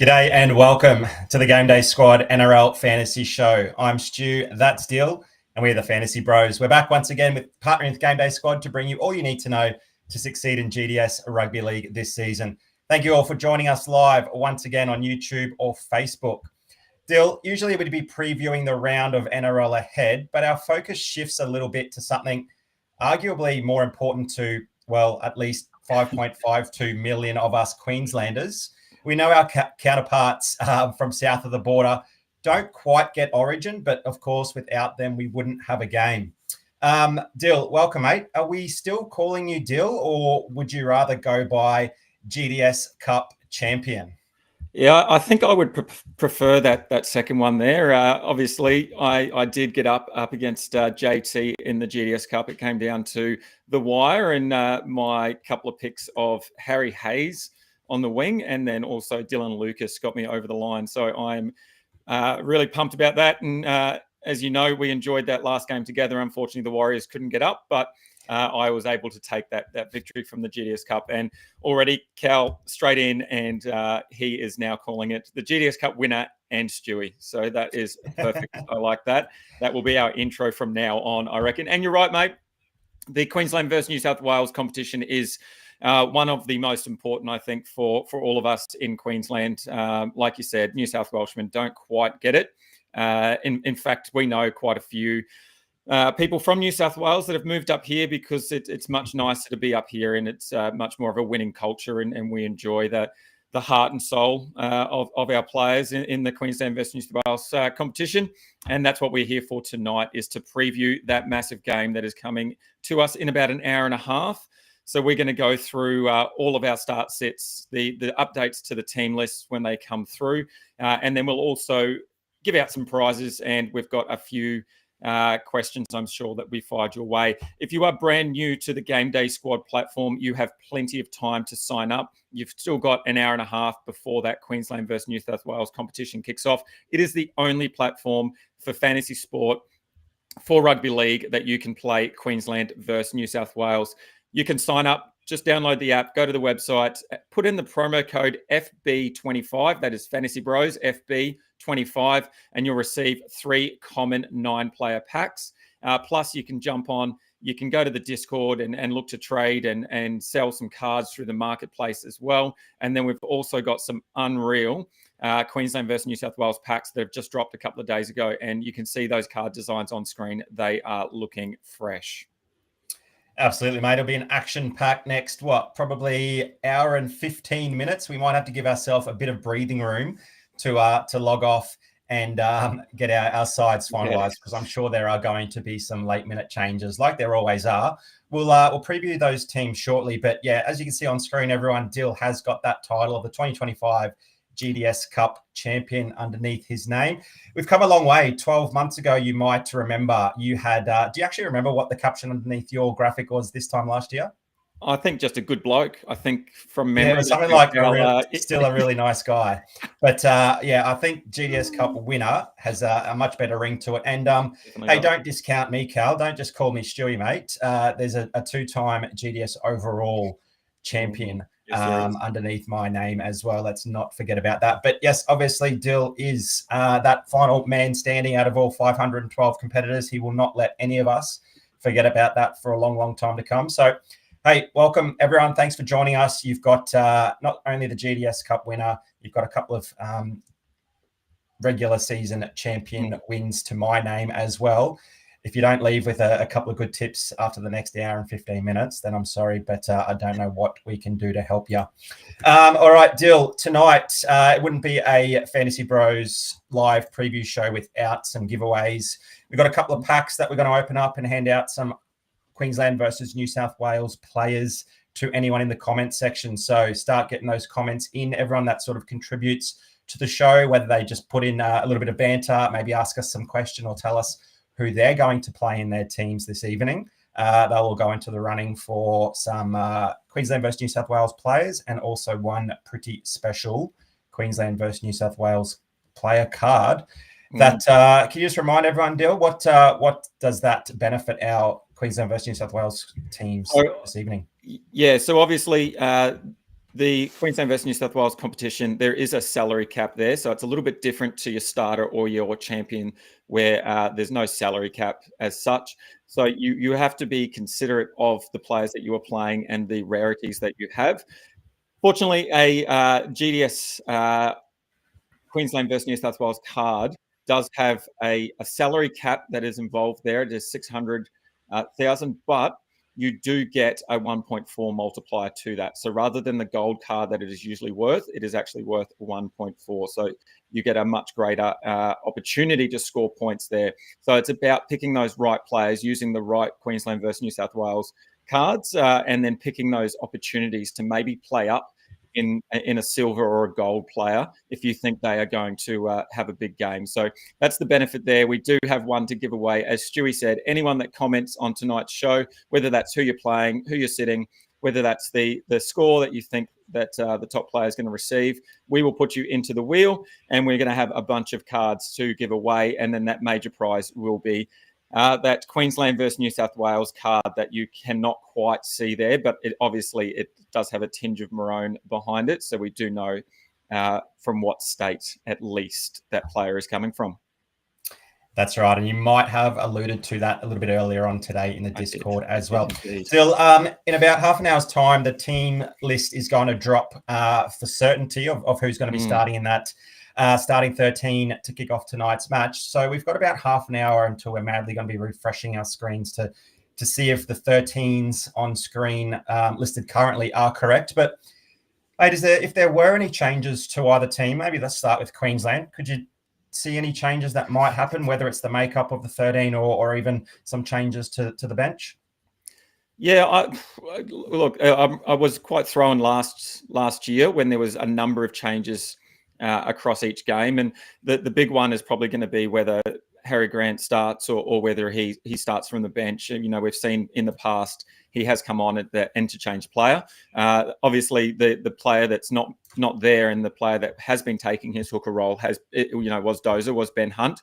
G'day and welcome to the GameDay Squad NRL Fantasy Show. I'm Stu, that's Dill, and we're the Fantasy Bros. We're back once again with partnering with GameDay Squad to bring you all you need to know to succeed in GDS Rugby League this season. Thank you all for joining us live once again on YouTube or Facebook. Dill, usually we'd be previewing the round of NRL ahead, but our focus shifts a little bit to something arguably more important to, well, at least 5.52 million of us Queenslanders. We know our counterparts from south of the border don't quite get Origin, but of course, without them, we wouldn't have a game. Dill, welcome, mate. Are we still calling you Dill, or would you rather go by GDS Cup champion? Yeah, I think I would prefer that second one there. Obviously, I did get up against JT in the GDS Cup. It came down to the wire, and my couple of picks of Harry Hayes on the wing, and then also Dylan Lucas got me over the line. So I'm really pumped about that. And as you know, we enjoyed that last game together. Unfortunately, the Warriors couldn't get up, but I was able to take that victory from the GDS Cup. And already Cal straight in, and he is now calling it the GDS Cup winner and Stewie. So that is perfect. I like that. That will be our intro from now on, I reckon. And you're right, mate. The Queensland versus New South Wales competition is one of the most important, I think, for all of us in Queensland. Like you said, New South Welshmen don't quite get it. In fact, we know quite a few people from New South Wales that have moved up here because it's much nicer to be up here, and it's much more of a winning culture, and we enjoy the heart and soul of our players in the Queensland versus New South Wales competition. And that's what we're here for tonight, is to preview that massive game that is coming to us in about an hour and a half. So we're going to go through all of our start sets, the updates to the team lists when they come through. And then we'll also give out some prizes, and we've got a few questions, I'm sure, that we fired your way. If you are brand new to the GameDay Squad platform, you have plenty of time to sign up. You've still got an hour and a half before that Queensland versus New South Wales competition kicks off. It is the only platform for fantasy sport for rugby league that you can play Queensland versus New South Wales. You can sign up, just download the app, go to the website, put in the promo code FB25, that is FantasyBros, FB25, and you'll receive 3 common 9-player packs. Plus, you can jump on, you can go to the Discord and look to trade and sell some cards through the marketplace as well. And then we've also got some unreal Queensland versus New South Wales packs that have just dropped a couple of days ago, and you can see those card designs on screen. They are looking fresh. Absolutely, mate. It'll be an action-packed next, probably hour and 15 minutes. We might have to give ourselves a bit of breathing room to log off and get our sides finalised, because I'm sure there are going to be some late-minute changes, like there always are. We'll preview those teams shortly. But, yeah, as you can see on screen, everyone, Dill has got that title of the 2025 GDS Cup champion underneath his name. We've come a long way. 12 months ago, you might remember, you had, do you actually remember what the caption underneath your graphic was this time last year? I think just a good bloke. I think from memory. Yeah, it was something like still a really nice guy. But yeah, I think GDS Cup winner has a much better ring to it. And hey, don't discount me, Cal. Don't just call me Stewie, mate. There's a 2-time GDS overall champion underneath my name as well. Let's not forget about that. But yes, obviously Dill is that final man standing out of all 512 competitors. He will not let any of us forget about that for a long, long time to come. So, hey, welcome everyone. Thanks for joining us. You've got not only the GDS Cup winner, you've got a couple of regular season champion wins to my name as well. If you don't leave with a couple of good tips after the next hour and 15 minutes, then I'm sorry, but I don't know what we can do to help you. All right, Dill, tonight, it wouldn't be a Fantasy Bros live preview show without some giveaways. We've got a couple of packs that we're going to open up and hand out some Queensland versus New South Wales players to anyone in the comment section. So start getting those comments in. Everyone that sort of contributes to the show, whether they just put in a little bit of banter, maybe ask us some question or tell us who they're going to play in their teams this evening. They'll all go into the running for some Queensland versus New South Wales players, and also one pretty special Queensland versus New South Wales player card. That can you just remind everyone, Dill, what does that benefit our Queensland versus New South Wales teams this evening? Yeah, so obviously The Queensland versus New South Wales competition, there is a salary cap there. So it's a little bit different to your starter or your champion where there's no salary cap as such. So you have to be considerate of the players that you are playing and the rarities that you have. Fortunately, a GDS Queensland versus New South Wales card does have a salary cap that is involved there. It is 600,000, but you do get a 1.4 multiplier to that. So rather than the gold card that it is usually worth, it is actually worth 1.4. So you get a much greater opportunity to score points there. So it's about picking those right players, using the right Queensland versus New South Wales cards, and then picking those opportunities to maybe play up in a silver or a gold player if you think they are going to have a big game. So that's the benefit there. We do have one to give away. As Stewie said, anyone that comments on tonight's show, whether that's who you're playing, who you're sitting, whether that's the score that you think that the top player is going to receive, we will put you into the wheel and we're going to have a bunch of cards to give away. And then that major prize will be that Queensland versus New South Wales card that you cannot quite see there, but it does have a tinge of maroon behind it. So we do know from what state, at least, that player is coming from. That's right. And you might have alluded to that a little bit earlier on today in the Discord as well. Indeed. Still, in about half an hour's time, the team list is going to drop for certainty of who's going to be starting in that starting 13 to kick off tonight's match. So we've got about half an hour until we're madly going to be refreshing our screens to see if the 13s on screen listed currently are correct. But mate, if there were any changes to either team, maybe let's start with Queensland. Could you see any changes that might happen, whether it's the makeup of the 13 or even some changes to the bench? Yeah, I was quite thrown last year when there was a number of changes across each game, and the big one is probably going to be whether Harry Grant starts or whether he starts from the bench. You know, we've seen in the past he has come on at the interchange player. Obviously, the player that's not there and the player that has been taking his hooker role was Ben Hunt.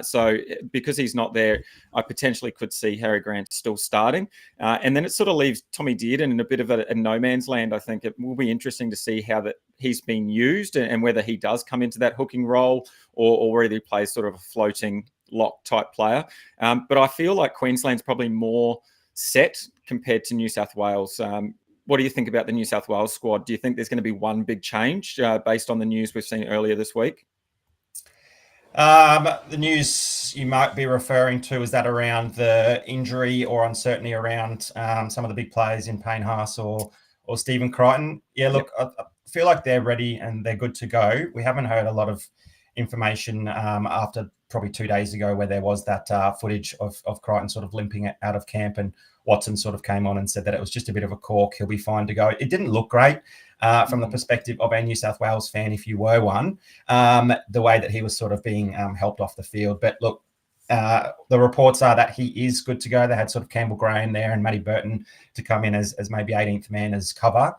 So because he's not there, I potentially could see Harry Grant still starting. And then it sort of leaves Tommy Dearden in a bit of a no man's land. I think it will be interesting to see how that he's been used and whether he does come into that hooking role or whether he plays sort of a floating lock type player. But I feel like Queensland's probably more set compared to New South Wales. What do you think about the New South Wales squad? Do you think there's going to be one big change based on the news we've seen earlier this week? The news you might be referring to, is that around the injury or uncertainty around some of the big players in Payne Haas or Stephen Crichton? Yeah, look, I feel like they're ready and they're good to go. We haven't heard a lot of information after probably 2 days ago where there was that footage of Crichton sort of limping out of camp, and Watson sort of came on and said that it was just a bit of a cork. He'll be fine to go. It didn't look great from the perspective of a New South Wales fan, if you were one, the way that he was sort of being helped off the field. But look, the reports are that he is good to go. They had sort of Campbell Graham there and Matty Burton to come in as maybe 18th man as cover.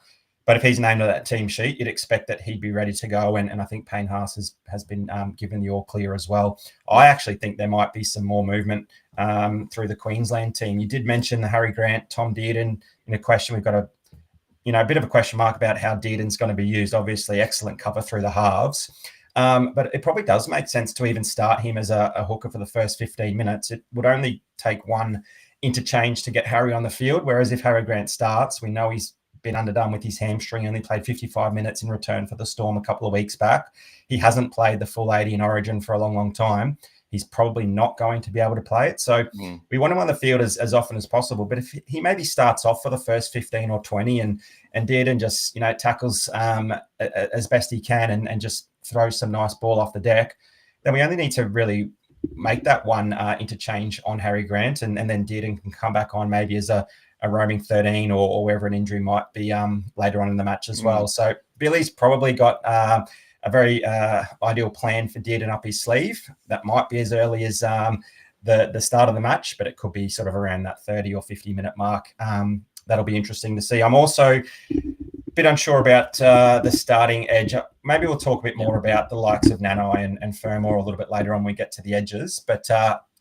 But if he's named on that team sheet, you'd expect that he'd be ready to go. And I think Payne Haas has been given the all clear as well. I actually think there might be some more movement through the Queensland team. You did mention the Harry Grant, Tom Dearden in a question. We've got a bit of a question mark about how Dearden's going to be used. Obviously, excellent cover through the halves. But it probably does make sense to even start him as a hooker for the first 15 minutes. It would only take one interchange to get Harry on the field, whereas if Harry Grant starts, we know he's been underdone with his hamstring, only played 55 minutes in return for the Storm a couple of weeks back. He hasn't played the full 80 in Origin for a long, long time. He's probably not going to be able to play it. So we want him on the field as often as possible. But if he maybe starts off for the first 15 or 20 and Dearden just, tackles as best he can and just throws some nice ball off the deck, then we only need to really make that one interchange on Harry Grant, and then Dearden can come back on maybe as a roaming 13 or wherever an injury might be later on in the match as well. So Billy's probably got a very ideal plan for Dearden up his sleeve. That might be as early as the start of the match, but it could be sort of around that 30 or 50-minute mark. That'll be interesting to see. I'm also a bit unsure about the starting edge. Maybe we'll talk a bit more about the likes of Nanai and Fermor a little bit later on when we get to the edges. But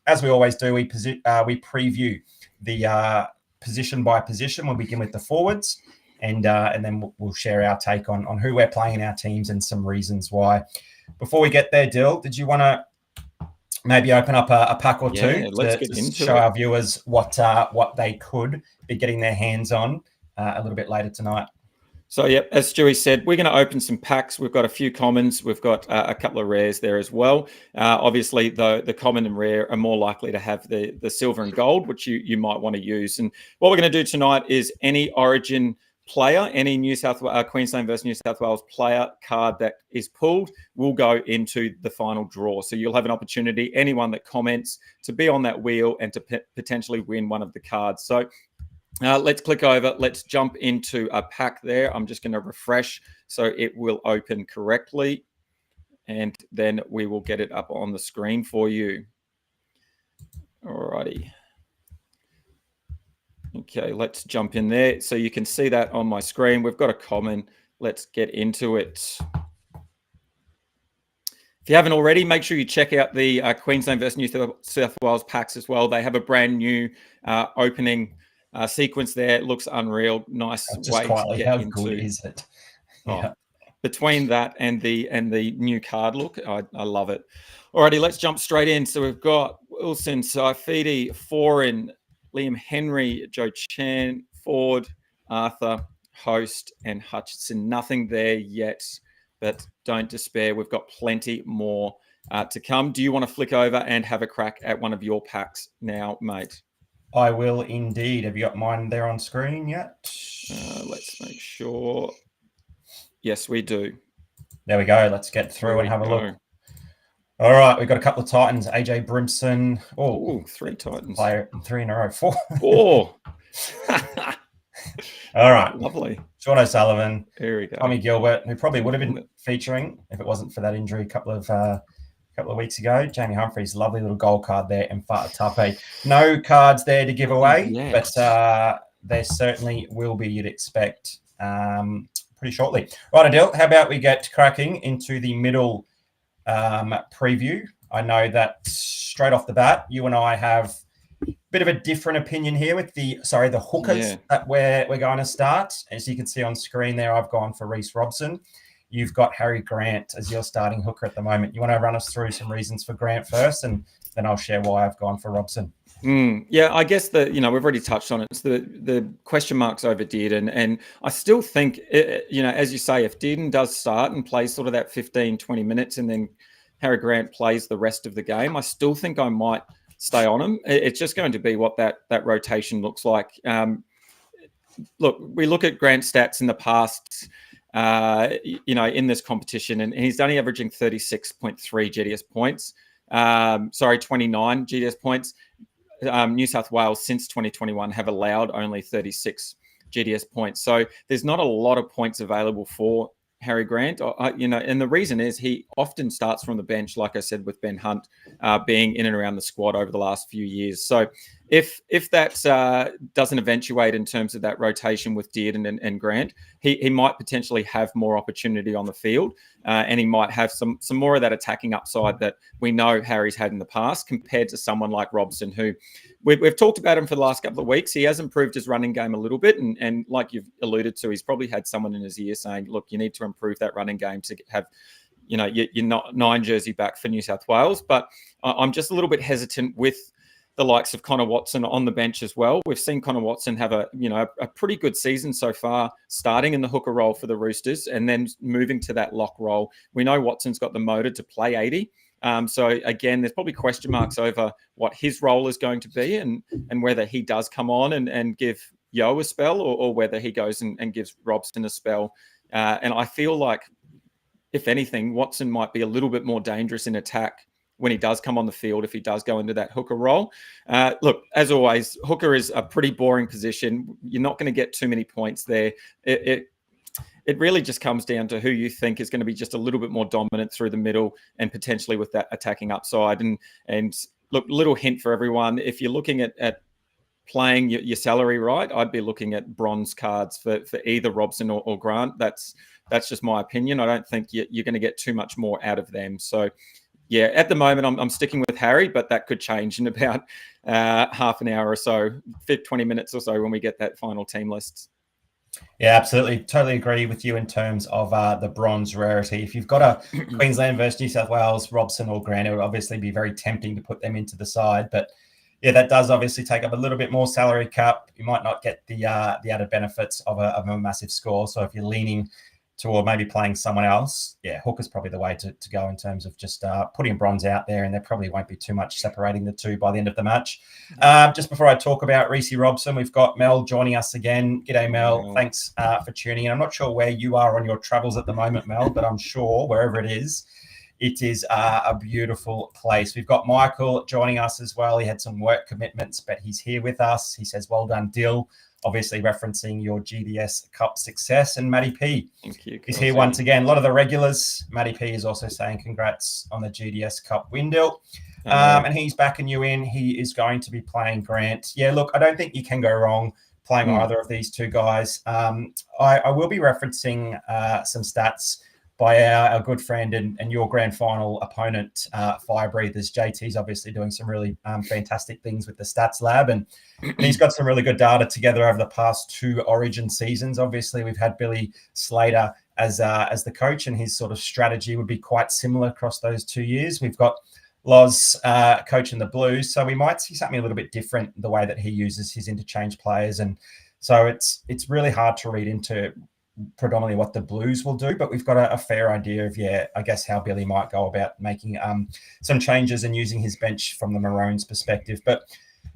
as we always do, we preview the position by position. We'll begin with the forwards. and then we'll share our take on who we're playing in our teams and some reasons why. Before we get there, Dill, did you want to maybe open up a pack or two to show our viewers what they could be getting their hands on a little bit later tonight? So, yeah, as Stewie said, we're going to open some packs. We've got a few commons. We've got a couple of rares there as well. Obviously, the common and rare are more likely to have the silver and gold, which you might want to use. And what we're going to do tonight is any Origin player, any Queensland versus New South Wales player card that is pulled will go into the final draw. So you'll have an opportunity, anyone that comments, to be on that wheel and to potentially win one of the cards. So let's click over. Let's jump into a pack there. I'm just going to refresh so it will open correctly. And then we will get it up on the screen for you. Alrighty. Okay, let's jump in there. So you can see that on my screen. We've got a common. Let's get into it. If you haven't already, make sure you check out the Queensland versus New South Wales packs as well. They have a brand new opening sequence there. It looks unreal. Nice way to get into. How good is it? Yeah. Between that and the new card look, I love it. Alrighty, let's jump straight in. So we've got Wilson, Saifidi, Foreign, Liam Henry, Joe Chan, Ford, Arthur, Host, and Hutchinson. Nothing there yet, but don't despair. We've got plenty more to come. Do you want to flick over and have a crack at one of your packs now, mate? I will indeed. Have you got mine there on screen yet? Let's make sure. Yes, we do. There we go. Let's get through and have a look. All right, we've got a couple of Titans. AJ Brimson. Oh, 3 Titans. Player 3 in a row. 4. All right. Lovely. Sean O'Sullivan. Here we go. Tommy Gilbert, who probably would have been featuring if it wasn't for that injury a couple of weeks ago. Jamie Humphries, lovely little gold card there. And Fa'atape. No cards there to give away, but there certainly will be, you'd expect, pretty shortly. Right, Adele, how about we get cracking into the middle preview? I know that straight off the bat, you and I have a bit of a different opinion here with the hookers that we're going to start. As you can see on screen there, I've gone for Reece Robson. You've got Harry Grant as your starting hooker at the moment. You want to run us through some reasons for Grant first, and then I'll share why I've gone for Robson. Yeah, I guess we've already touched on it. It's the question marks over Dearden, and I still think, as you say, if Dearden does start and plays sort of that 15, 20 minutes, and then Harry Grant plays the rest of the game, I still think I might stay on him. It's just going to be what that rotation looks like. Look, we look at Grant's stats in the past, in this competition, and he's only averaging 36.3 GDS points. 29 GDS points. New South Wales since 2021 have allowed only 36 GDS points. So there's not a lot of points available for Harry Grant, and the reason is he often starts from the bench, like I said, with Ben Hunt being in and around the squad over the last few years. So if that doesn't eventuate in terms of that rotation with Dearden and Grant, he might potentially have more opportunity on the field, and he might have some more of that attacking upside that we know Harry's had in the past, compared to someone like Robson, who we've talked about him for the last couple of weeks. He has improved his running game a little bit, and like you've alluded to, he's probably had someone in his ear saying, look, you need to improve that running game to have you're not 9 jersey back for New South Wales. But I'm just a little bit hesitant with the likes of Connor Watson on the bench as well. We've seen Connor Watson have a pretty good season so far, starting in the hooker role for the Roosters and then moving to that lock role. We know Watson's got the motor to play 80. So again, there's probably question marks over what his role is going to be and whether he does come on and give Yo a spell or whether he goes and gives Robson a spell. And I feel like, if anything, Watson might be a little bit more dangerous in attack when he does come on the field, if he does go into that hooker role. Look, as always, hooker is a pretty boring position. You're not going to get too many points there. It really just comes down to who you think is going to be just a little bit more dominant through the middle and potentially with that attacking upside. And look, little hint for everyone, if you're looking at playing your salary right, I'd be looking at bronze cards for either Robson or Grant. That's just my opinion. I don't think you're going to get too much more out of them. So, yeah, at the moment, I'm sticking with Harry, but that could change in about half an hour or so, 20 minutes or so when we get that final team list. Yeah, absolutely. Totally agree with you in terms of the bronze rarity. If you've got a Queensland versus New South Wales, Robson or Grant, it would obviously be very tempting to put them into the side. But yeah, that does obviously take up a little bit more salary cap. You might not get the added benefits of a massive score. So if you're leaning toward maybe playing someone else, yeah, hooker's probably the way to go in terms of just putting bronze out there, and there probably won't be too much separating the two by the end of the match. Just before I talk about Reece Robson, we've got Mel joining us again. G'day, Mel. Thanks for tuning in. I'm not sure where you are on your travels at the moment, Mel, but I'm sure wherever it is a beautiful place. We've got Michael joining us as well. He had some work commitments, but he's here with us. He says, well done, Dill. Obviously referencing your GDS Cup success. And Matty P Thank you. is here once again. A lot of the regulars. Matty P is also saying congrats on the GDS Cup win, Dill. And he's backing you in. He is going to be playing Grant. Yeah, look, I don't think you can go wrong playing either of these two guys. I will be referencing some stats by our good friend and your grand final opponent, Fire Breathers. JT's obviously doing some really fantastic things with the stats lab, and he's got some really good data together over the past 2 Origin seasons. Obviously, we've had Billy Slater as the coach, and his sort of strategy would be quite similar across those 2 years. We've got Loz coaching the Blues, so we might see something a little bit different the way that he uses his interchange players, and so it's really hard to read into predominantly what the Blues will do, but we've got a fair idea of, I guess how Billy might go about making some changes and using his bench from the Maroons' perspective. But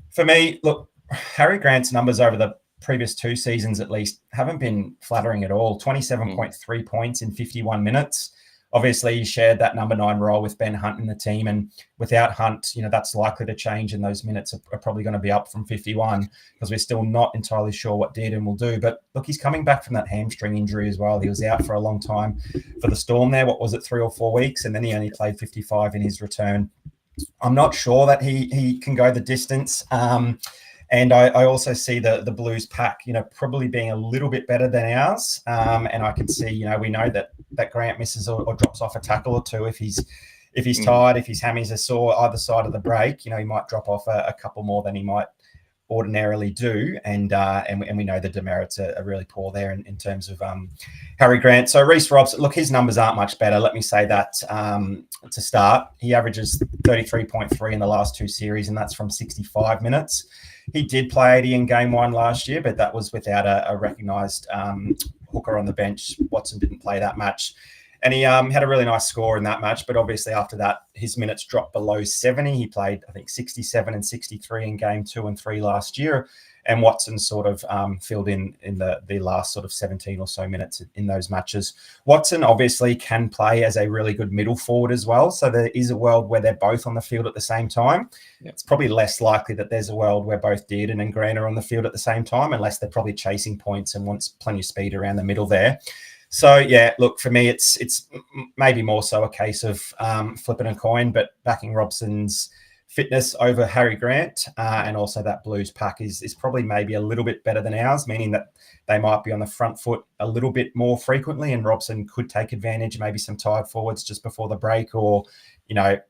for me, look, Harry Grant's numbers over the previous 2 seasons at least haven't been flattering at all. 27.3 points in 51 minutes. Obviously, he shared that number 9 role with Ben Hunt in the team, and without Hunt, that's likely to change, and those minutes are probably going to be up from 51 because we're still not entirely sure what Dearden will do. But look, he's coming back from that hamstring injury as well. He was out for a long time for the Storm there. What was it, 3 or 4 weeks? And then he only played 55 in his return. I'm not sure that he can go the distance. And I also see the Blues pack, probably being a little bit better than ours. And I can see, we know that Grant misses or drops off a tackle or 2 if he's tired, if his hammies are sore either side of the break. He might drop off a couple more than he might ordinarily do. And we know the demerits are really poor there in terms of Harry Grant. So Reece Robson, look, his numbers aren't much better. Let me say that to start. He averages 33.3 in the last 2 series, and that's from 65 minutes. He did play 80 in game 1 last year, but that was without a recognised hooker on the bench. Watson didn't play that match. And he had a really nice score in that match. But obviously after that, his minutes dropped below 70. He played, I think, 67 and 63 in game 2 and 3 last year. And Watson sort of filled in the last sort of 17 or so minutes in those matches. Watson obviously can play as a really good middle forward as well. So there is a world where they're both on the field at the same time. Yeah. It's probably less likely that there's a world where both Dearden and Grant are on the field at the same time, unless they're probably chasing points and wants plenty of speed around the middle there. So, yeah, look, for me, it's maybe more so a case of flipping a coin, but backing Robson's fitness over Harry Grant and also that Blues pack is probably maybe a little bit better than ours, meaning that they might be on the front foot a little bit more frequently, and Robson could take advantage, maybe some tired forwards just before the break, or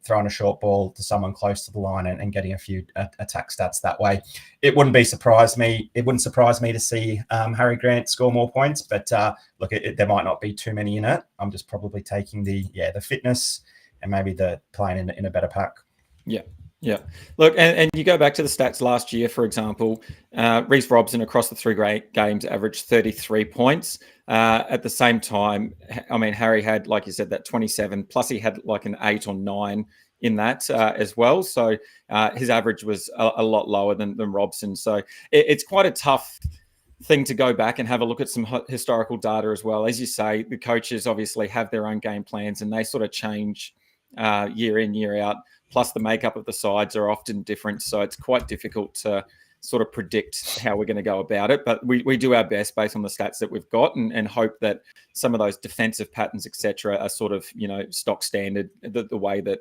throwing a short ball to someone close to the line and getting a few attack stats that way. It wouldn't surprise me to see Harry Grant score more points, but look, there might not be too many in it. I'm just probably taking the fitness and maybe the playing in a better pack. Yeah. Yeah. Look, and you go back to the stats last year, for example, Reece Robson across the 3 games averaged 33 points. At the same time, I mean, Harry had, like you said, that 27, plus he had like an 8 or 9 in that as well. So his average was a lot lower than Robson. So it's quite a tough thing to go back and have a look at some historical data as well. As you say, the coaches obviously have their own game plans and they sort of change year in, year out. Plus the makeup of the sides are often different. So it's quite difficult to sort of predict how we're going to go about it. But we do our best based on the stats that we've got and hope that some of those defensive patterns, etc., are sort of, stock standard, the way that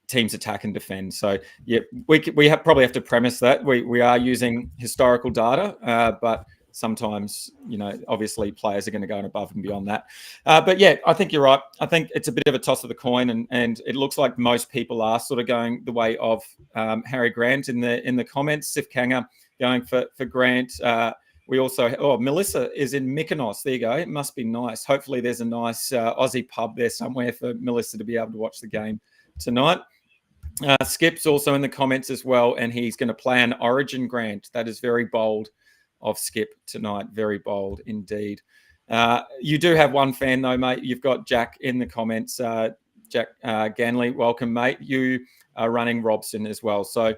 teams attack and defend. So, yeah, we probably have to premise that. We are using historical data, but sometimes, obviously players are going to go above and beyond that. But yeah, I think you're right. I think it's a bit of a toss of the coin, and it looks like most people are sort of going the way of Harry Grant in the comments. Sif Kanga going for Grant. we also, Melissa is in Mykonos. There you go. It must be nice. Hopefully there's a nice Aussie pub there somewhere for Melissa to be able to watch the game tonight. Skip's also in the comments as well, and he's going to play an Origin Grant. That is very bold of Skip tonight. Very bold indeed. You do have one fan though, mate. You've got Jack in the comments. Jack Ganley, welcome, mate. You are running Robson as well. So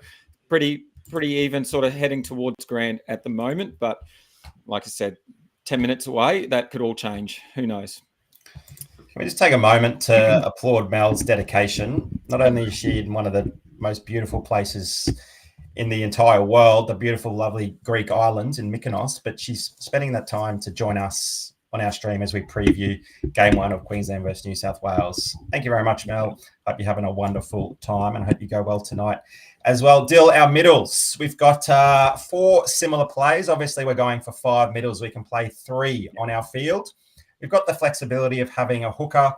pretty even, sort of heading towards Grant at the moment. But like I said, 10 minutes away, that could all change. Who knows? Can we just take a moment to applaud Mel's dedication? Not only is she in one of the most beautiful places in the entire world, the beautiful, lovely Greek islands in Mykonos, but she's spending that time to join us on our stream as we preview Game 1 of Queensland versus New South Wales. Thank you very much, Mel. Hope you're having a wonderful time and hope you go well tonight as well. Dill, our middles. We've got 4 similar plays. Obviously, we're going for 5 middles. We can play 3 on our field. We've got the flexibility of having a hooker,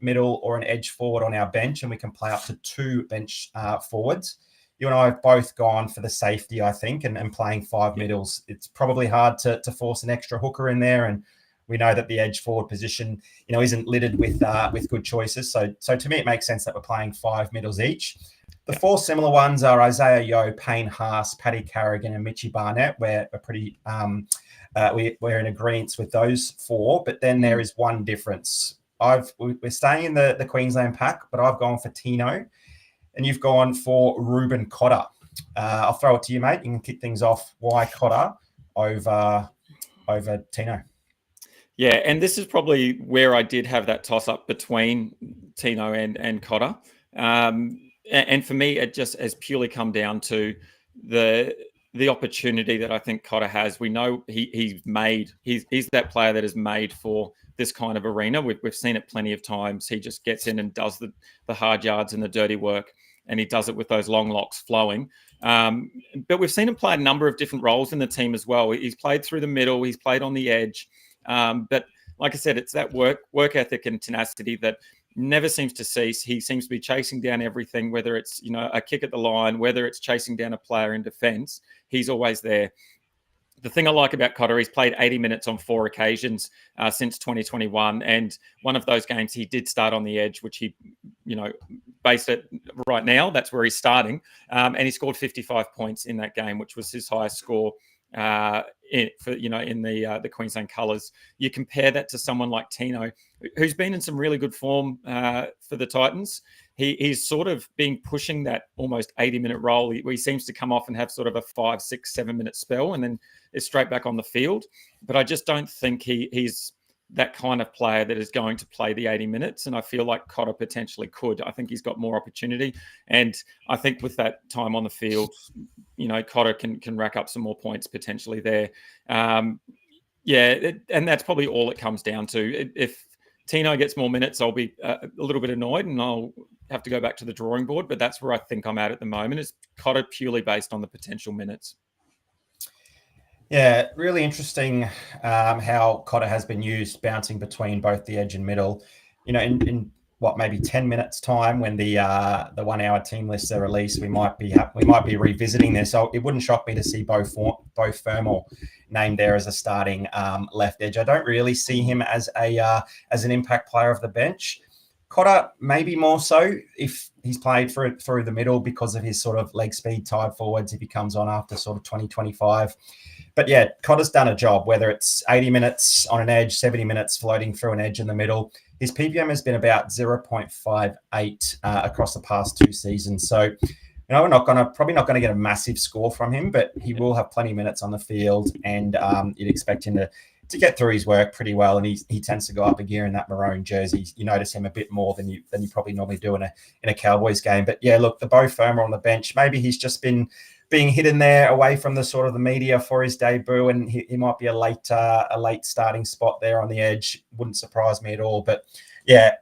middle, or an edge forward on our bench, and we can play up to 2 bench forwards. You and I have both gone for the safety, I think, and playing 5 middles. It's probably hard to force an extra hooker in there, and we know that the edge forward position, isn't littered with good choices. So to me, it makes sense that we're playing 5 middles each. The 4 similar ones are Isaiah Yeo, Payne Haas, Paddy Carrigan, and Mitchie Barnett. We're pretty we're in agreement with those 4, but then there is one difference. We're staying in the Queensland pack, but I've gone for Tino, and you've gone for Ruben Cotter. I'll throw it to you, mate. You can kick things off. Why Cotter over Tino? Yeah, and this is probably where I did have that toss-up between Tino and Cotter. And for me, it just has purely come down to the opportunity that I think Cotter has. We know he's that player that is made for this kind of arena. We've seen it plenty of times. He just gets in and does the hard yards and the dirty work, and he does it with those long locks flowing. But we've seen him play a number of different roles in the team as well. He's played through the middle. He's played on the edge. But like I said, it's that work ethic and tenacity that never seems to cease. He seems to be chasing down everything, whether it's a kick at the line, whether it's chasing down a player in defence. He's always there. The thing I like about Cotter, he's played 80 minutes on 4 occasions since 2021. And one of those games he did start on the edge, which he, based it right now. That's where he's starting. And he scored 55 points in that game, which was his highest score in the Queensland colours. You compare that to someone like Tino, who's been in some really good form for the Titans. He's sort of been pushing that almost 80-minute role. He seems to come off and have sort of a 5, 6, 7-minute spell and then is straight back on the field. But I just don't think he's that kind of player that is going to play the 80 minutes. And I feel like Cotter potentially could. I think he's got more opportunity. And I think with that time on the field, Cotter can rack up some more points potentially there. And that's probably all it comes down to. If Tino gets more minutes, I'll be a little bit annoyed and I'll have to go back to the drawing board. But that's where I think I'm at the moment, is Cotter purely based on the potential minutes. Yeah, really interesting how Cotter has been used, bouncing between both the edge and middle. In what, maybe 10 minutes time, when the 1 hour team lists are released, we might be revisiting this. So it wouldn't shock me to see Bo Fermor named there as a starting left edge. I don't really see him as an impact player of the bench. Cotter maybe more so if he's played through the middle because of his sort of leg speed tied forwards if he comes on after sort of 2025. But yeah, Cotter's done a job, whether it's 80 minutes on an edge, 70 minutes floating through an edge in the middle. His PPM has been about 0.58 across the past 2 seasons. So, we're probably not going to get a massive score from him, but he will have plenty of minutes on the field, and you'd expect him to get through his work pretty well. And he tends to go up a gear in that maroon jersey. You notice him a bit more than you probably normally do in a Cowboys game. But yeah, look, the Bo Fermor on the bench, maybe he's just been being hidden there away from the sort of the media for his debut, and he might be a late starting spot there on the edge. Wouldn't surprise me at all. But yeah,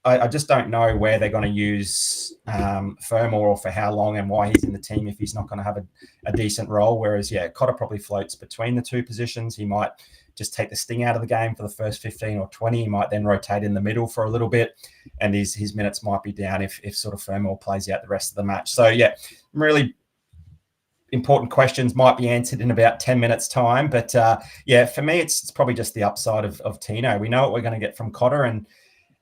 I just don't know where they're going to use Fermor or for how long and why he's in the team if he's not going to have a decent role. Whereas, yeah, Cotter probably floats between the 2 positions. He might just take the sting out of the game for the first 15 or 20. He might then rotate in the middle for a little bit, and his minutes might be down if sort of Fermor plays out the rest of the match. So, yeah, I'm really important questions might be answered in about 10 minutes time. But yeah, for me, it's probably just the upside of Tino. We know what we're going to get from Cotter, and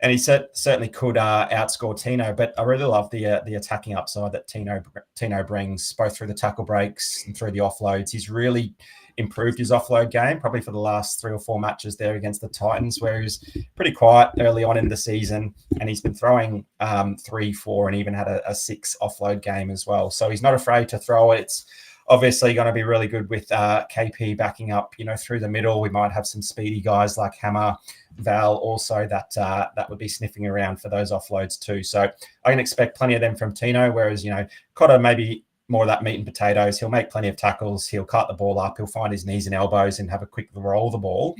he certainly could outscore Tino. But I really love the attacking upside that Tino brings, both through the tackle breaks and through the offloads. He's really improved his offload game, probably for the last 3 or 4 matches there against the Titans, where he was pretty quiet early on in the season, and he's been throwing 3, 4, and even had a 6 offload game as well. So he's not afraid to throw it. It's obviously going to be really good with KP backing up, through the middle. We might have some speedy guys like Hammer, Val also that would be sniffing around for those offloads too. So I can expect plenty of them from Tino, whereas, Cotter maybe more of that meat and potatoes. He'll make plenty of tackles. He'll cut the ball up. He'll find his knees and elbows and have a quick roll the ball.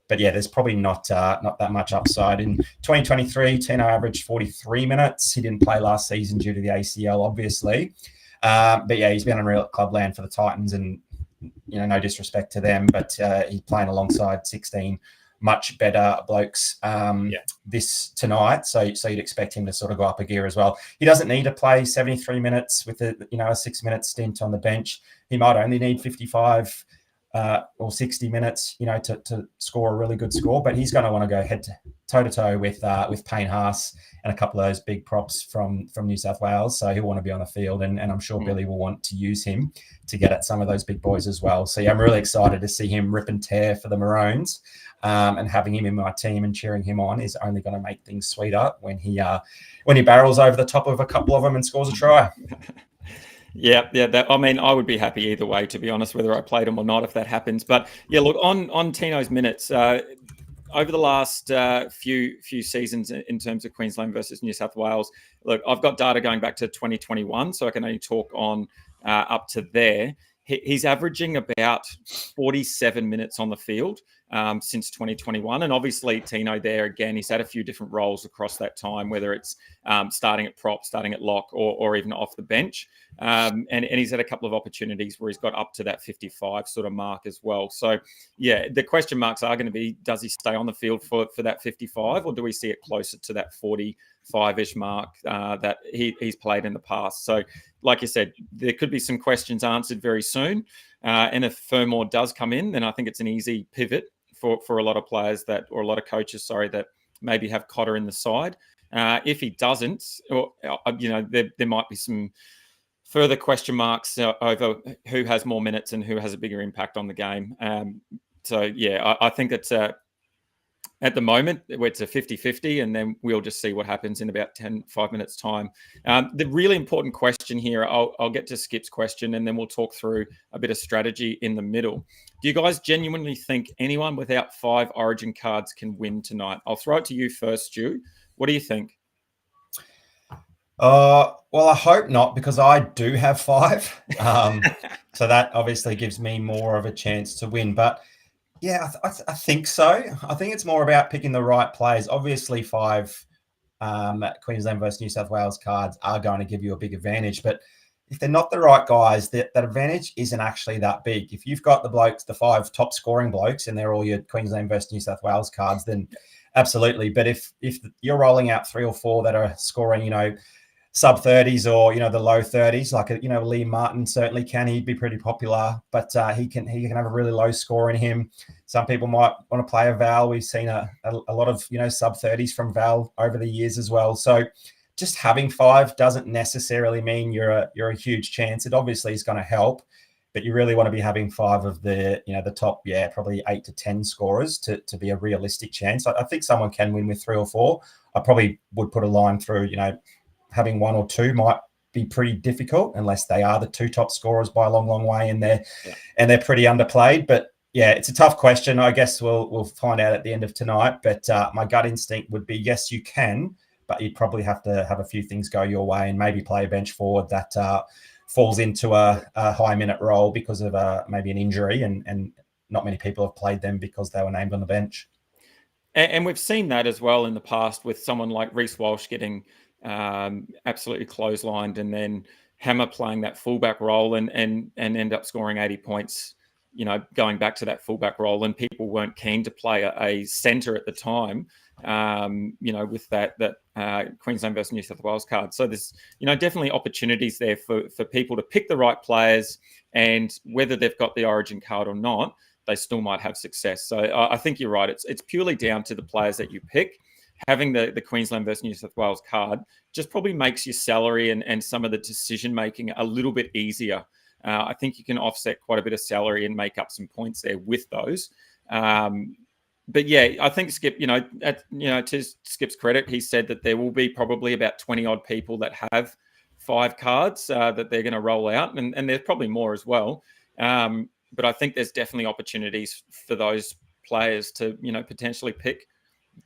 But yeah, there's probably not that much upside. In 2023, Tino averaged 43 minutes. He didn't play last season due to the ACL, obviously. But yeah, he's been unreal at clubland for the Titans, and no disrespect to them, but he's playing alongside 16 much better blokes this tonight. So you'd expect him to sort of go up a gear as well. He doesn't need to play 73 minutes with a 6-minute stint on the bench. He might only need 55 or 60 minutes, to score a really good score. But he's going to want to go toe to toe with Payne Haas and a couple of those big props from New South Wales. So he'll want to be on the field, and I'm sure Billy will want to use him to get at some of those big boys as well. So yeah, I'm really excited to see him rip and tear for the Maroons. And having him in my team and cheering him on is only going to make things sweeter when he barrels over the top of a couple of them and scores a try. Yeah. I would be happy either way, to be honest, whether I played him or not, if that happens. But yeah, look, on Tino's minutes, over the last few seasons in terms of Queensland versus New South Wales, look, I've got data going back to 2021, so I can only talk on up to there. He's averaging about 47 minutes on the field since 2021. And obviously, Tino there, again, he's had a few different roles across that time, whether it's starting at prop, starting at lock, or even off the bench. And he's had a couple of opportunities where he's got up to that 55 sort of mark as well. So, yeah, the question marks are going to be, does he stay on the field for that 55, or do we see it closer to that 45-ish mark that he's played in the past? So, like you said, there could be some questions answered very soon. And if Fermor does come in, then I think it's an easy pivot for a lot of players or a lot of coaches, that maybe have Cotter in the side. If he doesn't, there might be some further question marks over who has more minutes and who has a bigger impact on the game. So, yeah, I think it's at the moment, it's a 50-50, and then we'll just see what happens in about 5 minutes' time. The really important question here, I'll get to Skip's question, and then we'll talk through a bit of strategy in the middle. Do you guys genuinely think anyone without 5 Origin cards can win tonight? I'll throw it to you first, Stu. What do you think? Well, I hope not, because I do have 5. So that obviously gives me more of a chance to win. But yeah, I think so. I think it's more about picking the right players. Obviously, 5 Queensland versus New South Wales cards are going to give you a big advantage. But if they're not the right guys, that advantage isn't actually that big. If you've got the 5 top scoring blokes, and they're all your Queensland versus New South Wales cards, then absolutely. But if you're rolling out 3 or 4 that are scoring, sub 30s or the low 30s, like Liam Martin certainly can. He'd be pretty popular, but he can have a really low score in him. Some people might want to play a Val. We've seen a lot of sub 30s from Val over the years as well. So just having 5 doesn't necessarily mean you're a huge chance. It obviously is going to help, but you really want to be having 5 of the the top probably 8 to 10 scorers to be a realistic chance. I think someone can win with 3 or 4. I probably would put a line through having 1 or 2 might be pretty difficult unless they are the 2 top scorers by a long, long way, and they're pretty underplayed. But yeah, it's a tough question. I guess we'll find out at the end of tonight. But my gut instinct would be yes, you can, but you'd probably have to have a few things go your way and maybe play a bench forward that falls into a high minute role because of maybe an injury, and not many people have played them because they were named on the bench. And we've seen that as well in the past with someone like Reece Walsh getting absolutely clotheslined, and then Hammer playing that fullback role and end up scoring 80 points, going back to that fullback role, and people weren't keen to play a centre at the time with that Queensland versus New South Wales card. So there's, definitely opportunities there for people to pick the right players, and whether they've got the Origin card or not, they still might have success. So I think you're right. It's purely down to the players that you pick. Having the Queensland versus New South Wales card just probably makes your salary and some of the decision making a little bit easier. I think you can offset quite a bit of salary and make up some points there with those. But yeah, I think Skip, to Skip's credit, he said that there will be probably about 20 odd people that have 5 cards that they're going to roll out, and there's probably more as well. But I think there's definitely opportunities for those players to, potentially pick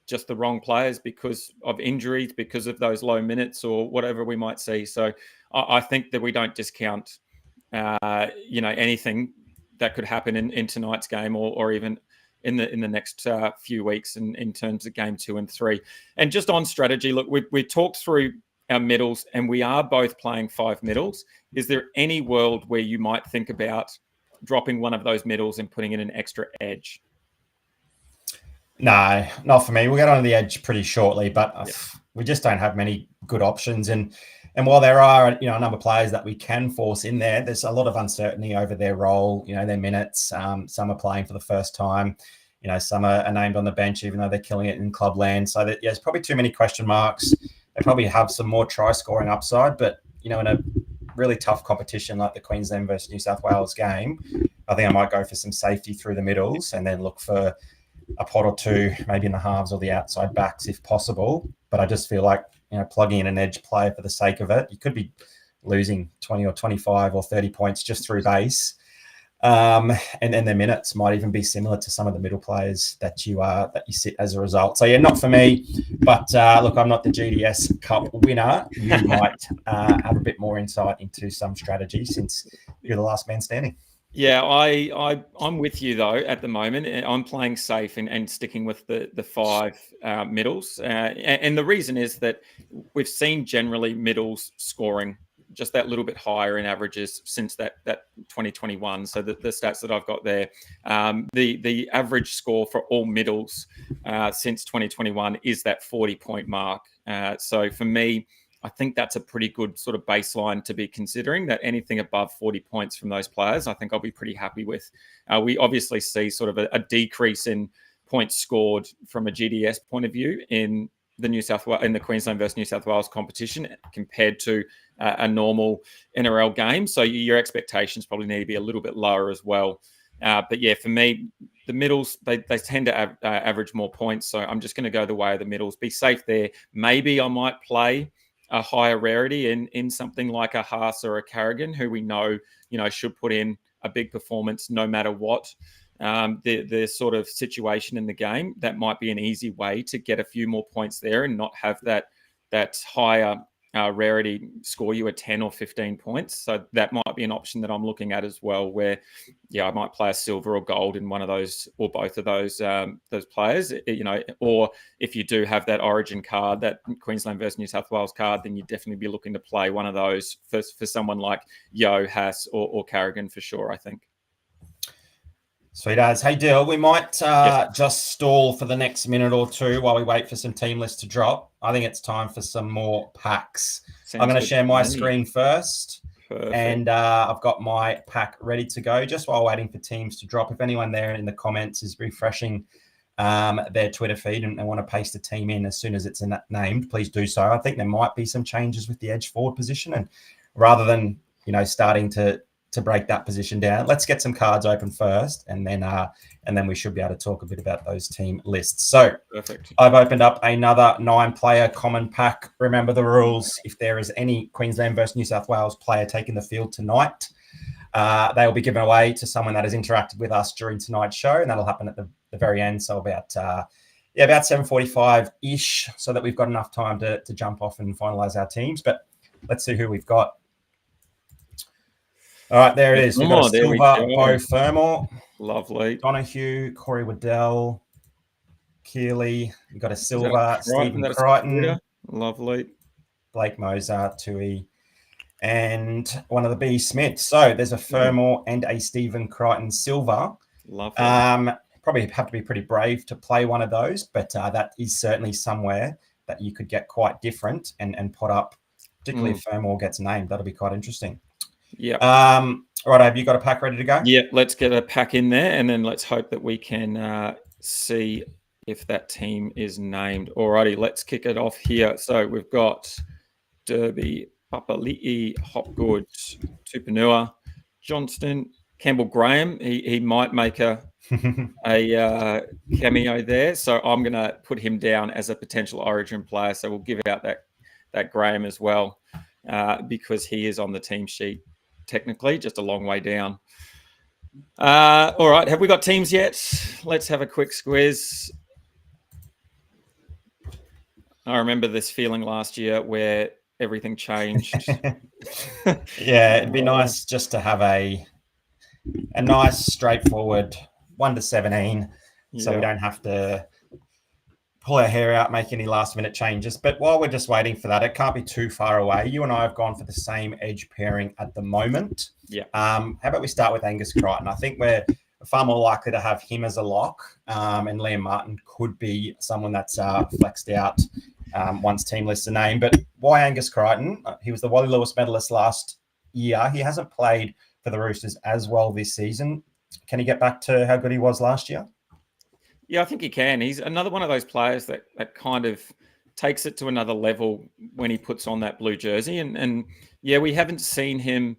just the wrong players because of injuries, because of those low minutes or whatever we might see. So I think that we don't discount, anything that could happen in tonight's game or even in the next few weeks in terms of game 2 and 3. And just on strategy, look, we talked through our middles, and we are both playing 5 middles. Is there any world where you might think about dropping one of those middles and putting in an extra edge? No, not for me. We'll get on the edge pretty shortly, but we just don't have many good options. And while there are, a number of players that we can force in there, there's a lot of uncertainty over their role, their minutes. Some are playing for the first time. Some are named on the bench, even though they're killing it in clubland. So that, there's probably too many question marks. They probably have some more try scoring upside, but, in a really tough competition like the Queensland versus New South Wales game, I think I might go for some safety through the middles and then look for a pot or two, maybe in the halves or the outside backs if possible. But I just feel like, plugging in an edge player for the sake of it, you could be losing 20 or 25 or 30 points just through base. And then their minutes might even be similar to some of the middle players that you sit as a result. So yeah, not for me. But look, I'm not the GDS Cup winner. You might have a bit more insight into some strategy since you're the last man standing. Yeah, I'm with you though at the moment. I'm playing safe and sticking with the 5 middles. And the reason is that we've seen generally middles scoring just that little bit higher in averages since that 2021. So the stats that I've got there, the average score for all middles since 2021 is that 40-point mark. So for me, I think that's a pretty good sort of baseline to be considering, that anything above 40 points from those players, I think I'll be pretty happy with. We obviously see sort of a decrease in points scored from a GDS point of view in the Queensland versus New South Wales competition compared to a normal NRL game. So your expectations probably need to be a little bit lower as well. But yeah, for me, the middles, they tend to average more points. So I'm just going to go the way of the middles, be safe there. Maybe I might play a higher rarity in something like a Haas or a Carrigan, who we know, should put in a big performance no matter what the sort of situation in the game. That might be an easy way to get a few more points there and not have that higher rarity score you a 10 or 15 points. So that might be an option that I'm looking at as well, where, I might play a silver or gold in one of those or both of those players, or if you do have that Origin card, that Queensland versus New South Wales card, then you'd definitely be looking to play one of those for someone like Yo, Haas or Carrigan for sure, I think. Sweet as. Hey, Dill, we might just stall for the next minute or two while we wait for some team lists to drop. I think it's time for some more packs. I'm going to share my screen first. Perfect. And I've got my pack ready to go just while waiting for teams to drop. If anyone there in the comments is refreshing their Twitter feed and want to paste a team in as soon as it's named, please do so. I think there might be some changes with the edge forward position, and rather than starting to break that position down, let's get some cards open first, and then we should be able to talk a bit about those team lists. So perfect. I've opened up another 9-player common pack. Remember the rules. If there is any Queensland versus New South Wales player taking the field tonight, they will be given away to someone that has interacted with us during tonight's show, and that'll happen at the very end. So about 7:45-ish, so that we've got enough time to jump off and finalize our teams. But let's see who we've got. All right, there it is. We've got a Silver, Beau Fermor. Lovely. Donahue, Corey Waddell, Keeley. We've got a Silver, Stephen Crichton. Lovely. Blake Moser, Tui, and one of the B. Smiths. So there's a Fermor and a Stephen Crichton Silver. Lovely. probably have to be pretty brave to play one of those, but that is certainly somewhere that you could get quite different and put up, particularly if Fermor gets named. That'll be quite interesting. Yeah. Right, have you got a pack ready to go? Yeah, let's get a pack in there, and then let's hope that we can see if that team is named. Alrighty, let's kick it off here. So we've got Derby, Papali'i, Hopgood, Tupanua, Johnston, Campbell Graham. He might make a cameo there. So I'm going to put him down as a potential Origin player. So we'll give out that Graham as well because he is on the team sheet technically, just a long way down. All right, have we got teams yet? Let's have a quick squiz. I remember this feeling last year where everything changed. Yeah, it'd be nice just to have a nice straightforward 1 to 17, so we don't have to pull our hair out, make any last minute changes. But while we're just waiting for that, it can't be too far away. You and I have gone for the same edge pairing at the moment. Yeah. How about we start with Angus Crichton? I think we're far more likely to have him as a lock, and Liam Martin could be someone that's flexed out once team lists a name. But why Angus Crichton? He was the Wally Lewis medalist last year. He hasn't played for the Roosters as well this season. Can he get back to how good he was last year? Yeah, I think he can. He's another one of those players that kind of takes it to another level when he puts on that blue jersey. And yeah, we haven't seen him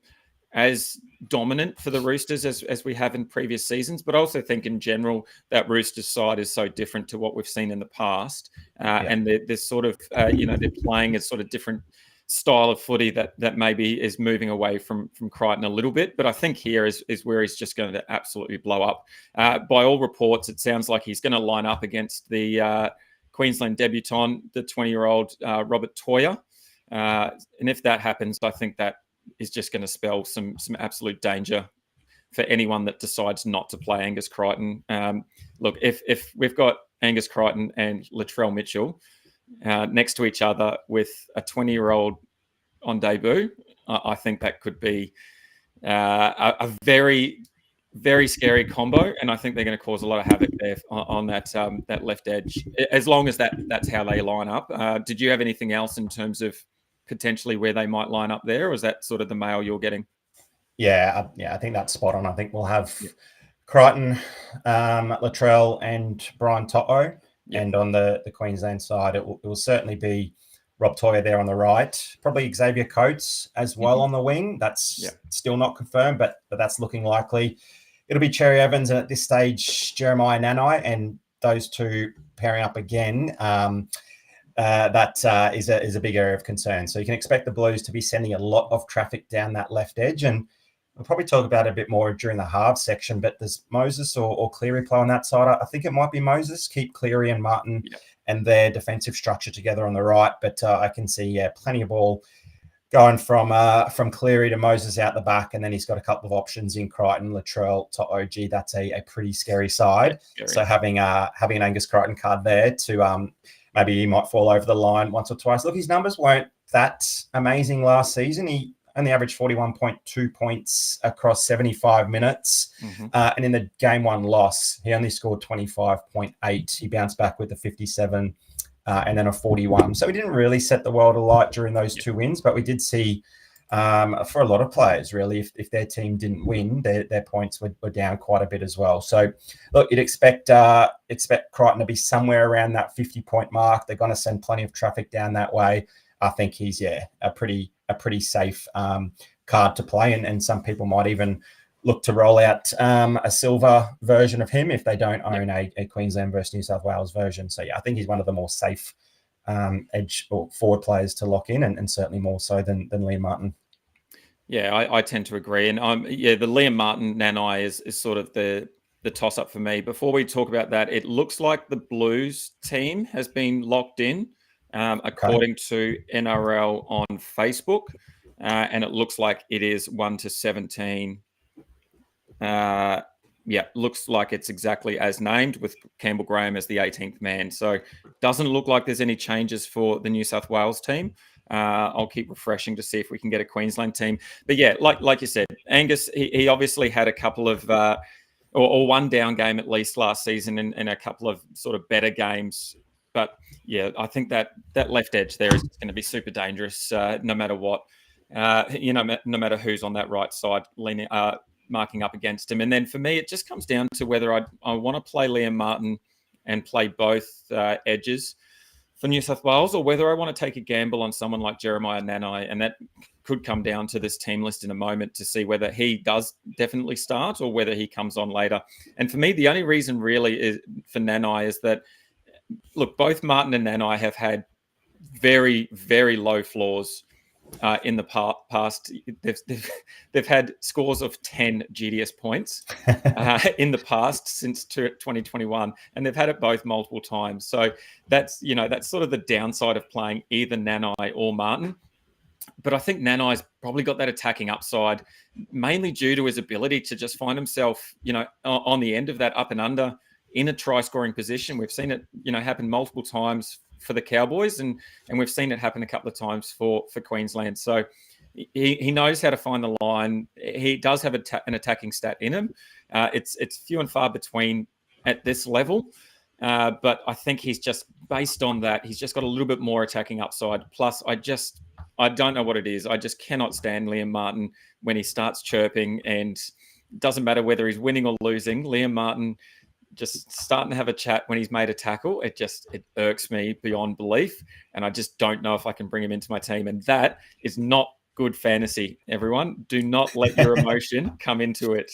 as dominant for the Roosters as we have in previous seasons, but I also think in general that Roosters side is so different to what we've seen in the past. And they're sort of, they're playing a sort of different style of footy that maybe is moving away from Crichton a little bit. But I think here is where he's just going to absolutely blow up. By all reports, it sounds like he's going to line up against the Queensland debutant, the 20-year-old Robert Toya. And if that happens, I think that is just going to spell some absolute danger for anyone that decides not to play Angus Crichton. Look, if we've got Angus Crichton and Latrell Mitchell next to each other with a 20-year-old on debut, I think that could be a very, very scary combo, and I think they're going to cause a lot of havoc there on that left edge, as long as that's how they line up. Did you have anything else in terms of potentially where they might line up there, or is that sort of the mail you're getting? Yeah, I think that's spot on. I think we'll have Crichton, Latrell, and Brian To'o. Yep. And on the Queensland side, it will certainly be Rob Toya there on the right, probably Xavier Coates as well on the wing. That's still not confirmed, but that's looking likely. It'll be Cherry Evans and at this stage Jeremiah Nanai, and those two pairing up again. That is a big area of concern. So you can expect the Blues to be sending a lot of traffic down that left edge, and we'll probably talk about it a bit more during the halves section. But does Moses or Cleary play on that side? I think it might be Moses. Keep Cleary and Martin and their defensive structure together on the right. But I can see plenty of ball going from Cleary to Moses out the back, and then he's got a couple of options in Crichton, Latrell to OG. That's a pretty scary side. So having an Angus Crichton card there to maybe he might fall over the line once or twice. Look, his numbers weren't that amazing last season. He only averaged 41.2 points across 75 minutes. And in the game one loss, he only scored 25.8. He bounced back with a 57 and then a 41. So he didn't really set the world alight during those two wins, but we did see for a lot of players, really, if their team didn't win, their points were down quite a bit as well. So look, you'd expect Crichton to be somewhere around that 50-point mark. They're going to send plenty of traffic down that way. I think he's a pretty safe card to play, and some people might even look to roll out a silver version of him if they don't own a Queensland versus New South Wales version. So yeah, I think he's one of the more safe edge or forward players to lock in, and certainly more so than Liam Martin. Yeah, I tend to agree, and the Liam Martin Nanai is sort of the toss up for me. Before we talk about that, it looks like the Blues team has been locked in. According to NRL on Facebook, and it looks like it is 1 to 17. Looks like it's exactly as named, with Campbell Graham as the 18th man. So doesn't look like there's any changes for the New South Wales team. I'll keep refreshing to see if we can get a Queensland team. But yeah, like you said, Angus, he obviously had a couple of or one down game at least last season, and a couple of sort of better games. But yeah, I think that left edge there is going to be super dangerous, no matter what. No matter who's on that right side, marking up against him. And then for me, it just comes down to whether I want to play Liam Martin and play both edges for New South Wales, or whether I want to take a gamble on someone like Jeremiah Nanai, and that could come down to this team list in a moment to see whether he does definitely start or whether he comes on later. And for me, the only reason really is for Nanai is that, look, both Martin and Nanai have had very, very low floors in the past. They've had scores of 10 GDS points in the past since 2021, and they've had it both multiple times. So that's sort of the downside of playing either Nanai or Martin. But I think Nanai's probably got that attacking upside, mainly due to his ability to just find himself, on the end of that up and under in a try-scoring position. We've seen it, happen multiple times for the Cowboys, and we've seen it happen a couple of times for Queensland. So he knows how to find the line. He does have an attacking stat in him. It's few and far between at this level, but I think he's just, based on that, he's just got a little bit more attacking upside. Plus, I don't know what it is. I just cannot stand Liam Martin when he starts chirping, and it doesn't matter whether he's winning or losing. Liam Martin just starting to have a chat when he's made a tackle, it irks me beyond belief. And I just don't know if I can bring him into my team. And that is not good fantasy, everyone. Do not let your emotion come into it.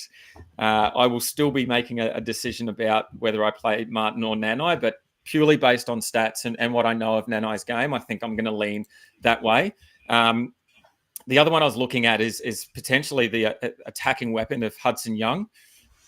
I will still be making a decision about whether I play Martin or Nanai, but purely based on stats and what I know of Nanai's game, I think I'm going to lean that way. The other one I was looking at is potentially the attacking weapon of Hudson Young.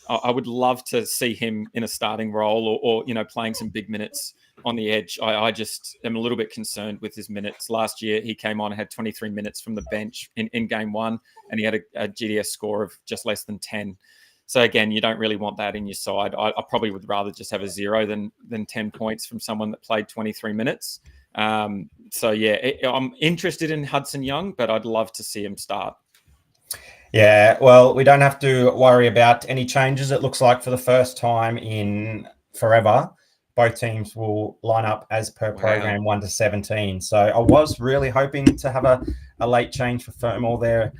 I would love to see him in a starting role or playing some big minutes on the edge. I just am a little bit concerned with his minutes. Last year, he came on and had 23 minutes from the bench in game one, and he had a GDS score of just less than 10. So again, you don't really want that in your side. I probably would rather just have a 0 than 10 points from someone that played 23 minutes. So yeah, I'm interested in Hudson Young, but I'd love to see him start. Yeah, well, we don't have to worry about any changes. It looks like for the first time in forever, both teams will line up as per program, 1 to 17. So I was really hoping to have a late change for Fermor there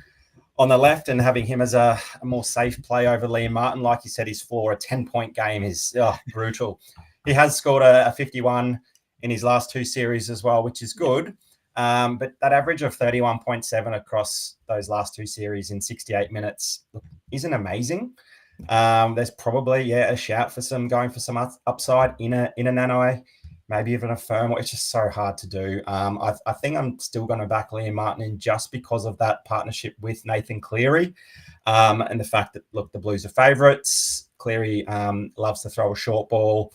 on the left and having him as a more safe play over Liam Martin. Like you said, his floor, a 10-point game is brutal. He has scored a 51 in his last 2 series as well, which is good. But that average of 31.7 across those last 2 series in 68 minutes isn't amazing. There's probably a shout for some upside in a Nanai, maybe even a Fermor. It's just so hard to do. I think I'm still going to back Liam Martin in just because of that partnership with Nathan Cleary, and the fact that, look, the Blues are favourites. Cleary loves to throw a short ball.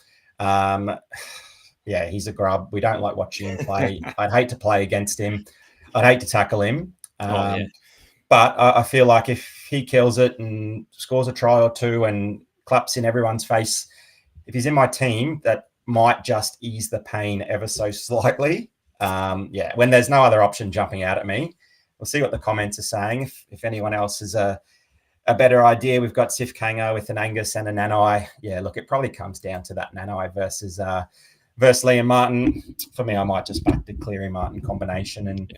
Yeah, he's a grub. We don't like watching him play. I'd hate to play against him. I'd hate to tackle him. But I feel like if he kills it and scores a try or 2 and claps in everyone's face, if he's in my team, that might just ease the pain ever so slightly. When there's no other option jumping out at me. We'll see what the comments are saying. If anyone else has a better idea, we've got Sif Kanga with an Angus and a Nanai. Yeah, look, it probably comes down to that Nanai versus Liam Martin. For me, I might just back the Cleary Martin combination and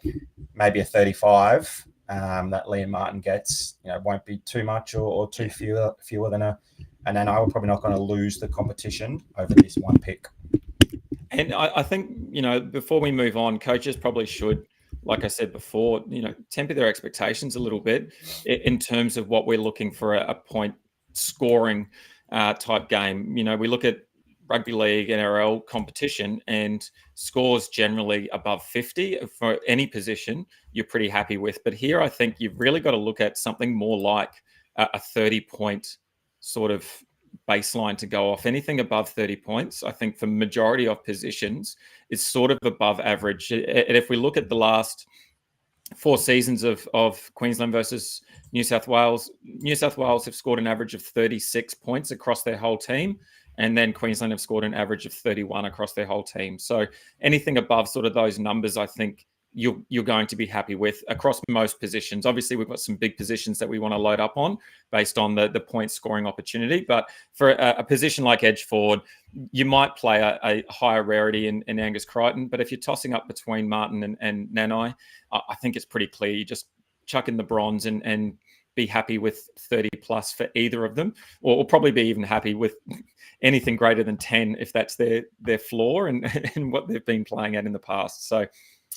maybe a 35 that Liam Martin gets. Won't be too much or too fewer than a Nanai. We're probably not going to lose the competition over this one pick. And I think, before we move on, coaches probably should, like I said before, temper their expectations a little bit in terms of what we're looking for a point scoring type game. We look at rugby league, NRL competition, and scores generally above 50 for any position you're pretty happy with. But here I think you've really got to look at something more like a 30-point sort of baseline to go off. Anything above 30 points, I think for majority of positions is sort of above average. And if we look at the last 4 seasons of Queensland versus New South Wales have scored an average of 36 points across their whole team. And then Queensland have scored an average of 31 across their whole team. So anything above sort of those numbers, I think, you're going to be happy with across most positions. Obviously, we've got some big positions that we want to load up on based on the point scoring opportunity. But for a position like edge forward, you might play a higher rarity in Angus Crichton. But if you're tossing up between Martin and Nanai, I think it's pretty clear. You just chuck in the bronze and be happy with 30 plus for either of them, or probably be even happy with anything greater than 10 if that's their floor and what they've been playing at in the past. So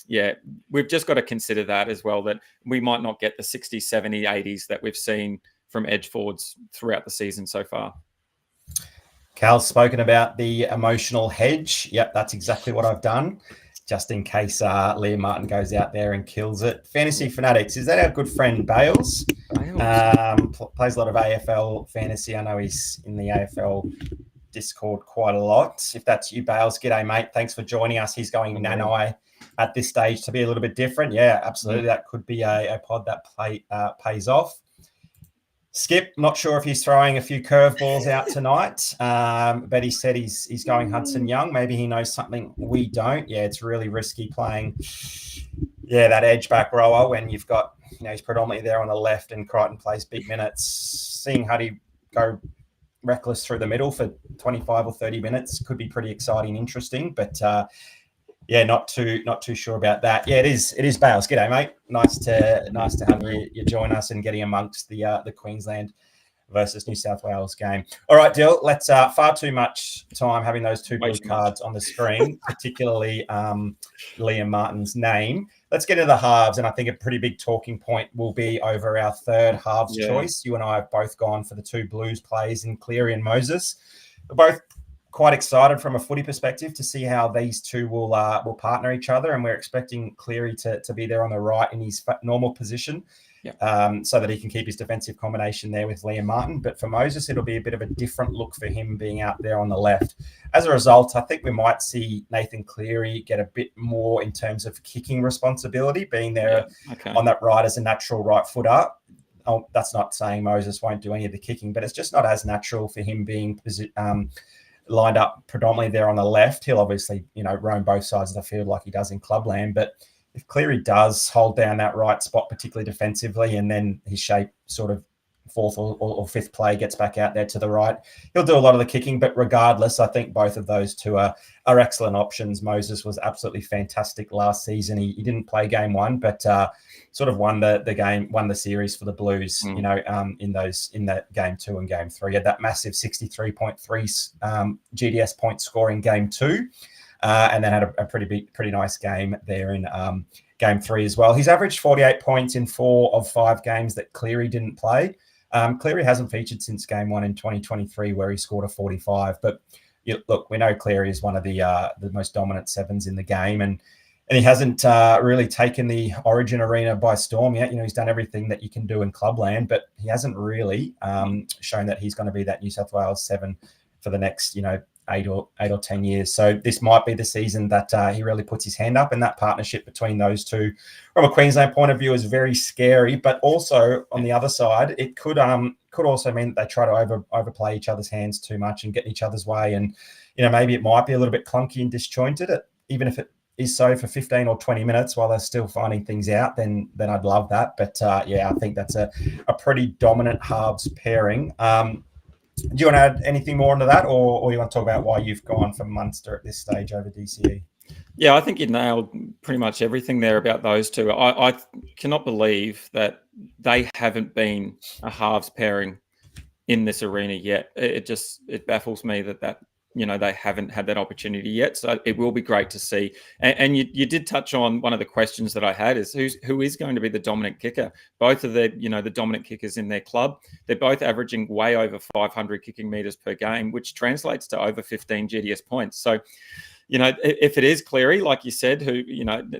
yeah, we've just got to consider that as well, that we might not get the 60, 70, 80s that we've seen from edge forwards throughout the season so far. Cal's spoken about the emotional hedge. Yep, that's exactly what I've done, just in case Liam Martin goes out there and kills it. Fantasy Fanatics, is that our good friend Bales? Plays a lot of AFL fantasy. I know he's in the AFL Discord quite a lot. If that's you, Bales, g'day, mate. Thanks for joining us. He's going Nanai at this stage to be a little bit different. Yeah, absolutely. That could be a pod that pays off. Skip, not sure if he's throwing a few curveballs out tonight, but he said he's going Hudson Young. Maybe he knows something we don't. Yeah, it's really risky playing, that edge back rower when you've got, he's predominantly there on the left and Crichton plays big minutes. Seeing Huddy go reckless through the middle for 25 or 30 minutes could be pretty exciting, interesting, but not too sure about that. Yeah, it is Bales. G'day, mate. Nice to have you join us and getting amongst the Queensland versus New South Wales game. All right, Dill. Let's far too much time having those two blue cards on the screen, particularly Liam Martin's name. Let's get into the halves, and I think a pretty big talking point will be over our third halves choice. You and I have both gone for the two Blues plays in Cleary and Moses. We're both quite excited from a footy perspective to see how these two will partner each other, and we're expecting Cleary to be there on the right in his normal position, so that he can keep his defensive combination there with Liam Martin. But for Moses, it'll be a bit of a different look for him being out there on the left. As a result, I think we might see Nathan Cleary get a bit more in terms of kicking responsibility, being there on that right as a natural right footer. Oh, that's not saying Moses won't do any of the kicking, but it's just not as natural for him being lined up predominantly there on the left. He'll obviously, roam both sides of the field like he does in clubland. But if Cleary does hold down that right spot, particularly defensively, and then his shape sort of fourth or fifth play gets back out there to the right, he'll do a lot of the kicking. But regardless, I think both of those two are excellent options. Moses was absolutely fantastic last season. He didn't play game one, but sort of won the series for the Blues, in that game 2 and game 3. He had that massive 63.3 GDS point score in game 2, and then had a pretty nice game there in game 3 as well. He's averaged 48 points in 4 of 5 games that Cleary didn't play. Cleary hasn't featured since game 1 in 2023, where he scored a 45. But look, we know Cleary is one of the most dominant sevens in the game, and he hasn't really taken the Origin arena by storm yet. He's done everything that you can do in clubland, but he hasn't really shown that he's going to be that New South Wales 7 for the next, 8 or 10 years. So this might be the season that he really puts his hand up, and that partnership between those two from a Queensland point of view is very scary. But also on the other side, it could also mean that they try to overplay each other's hands too much and get in each other's way. And, maybe it might be a little bit clunky and disjointed, even if it is so for 15 or 20 minutes while they're still finding things out, then I'd love that. But I think that's a pretty dominant halves pairing. Do you want to add anything more into that, or you want to talk about why you've gone for Munster at this stage over DCE? Yeah, I think you nailed pretty much everything there about those two. I cannot believe that they haven't been a halves pairing in this arena yet. It baffles me that they haven't had that opportunity yet. So it will be great to see. And you did touch on one of the questions that I had is who is going to be the dominant kicker? Both of the dominant kickers in their club, they're both averaging way over 500 kicking meters per game, which translates to over 15 GDS points. So, if it is Cleary, like you said, who,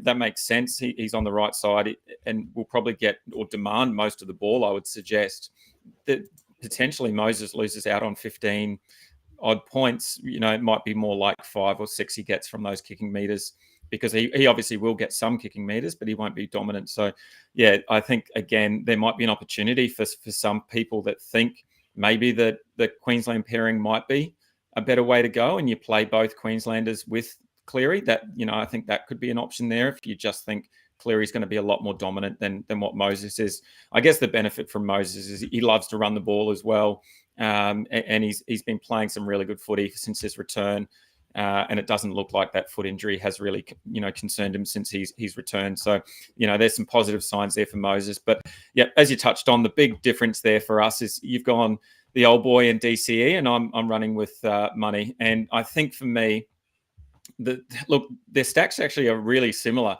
that makes sense. He's on the right side and will probably get or demand most of the ball, I would suggest. That potentially Moses loses out on 15 odd points. It might be more like 5 or 6 he gets from those kicking meters, because he obviously will get some kicking meters, but he won't be dominant. So, I think, again, there might be an opportunity for some people that think maybe that the Queensland pairing might be a better way to go, and you play both Queenslanders with Cleary. That, I think that could be an option there if you just think Cleary's going to be a lot more dominant than what Moses is. I guess the benefit from Moses is he loves to run the ball as well, and he's been playing some really good footy since his return. And it doesn't look like that foot injury has really, concerned him since he's returned. So, there's some positive signs there for Moses. But yeah, as you touched on, the big difference there for us is you've gone the old boy in DCE, and I'm running with money. And I think for me, their stacks actually are really similar.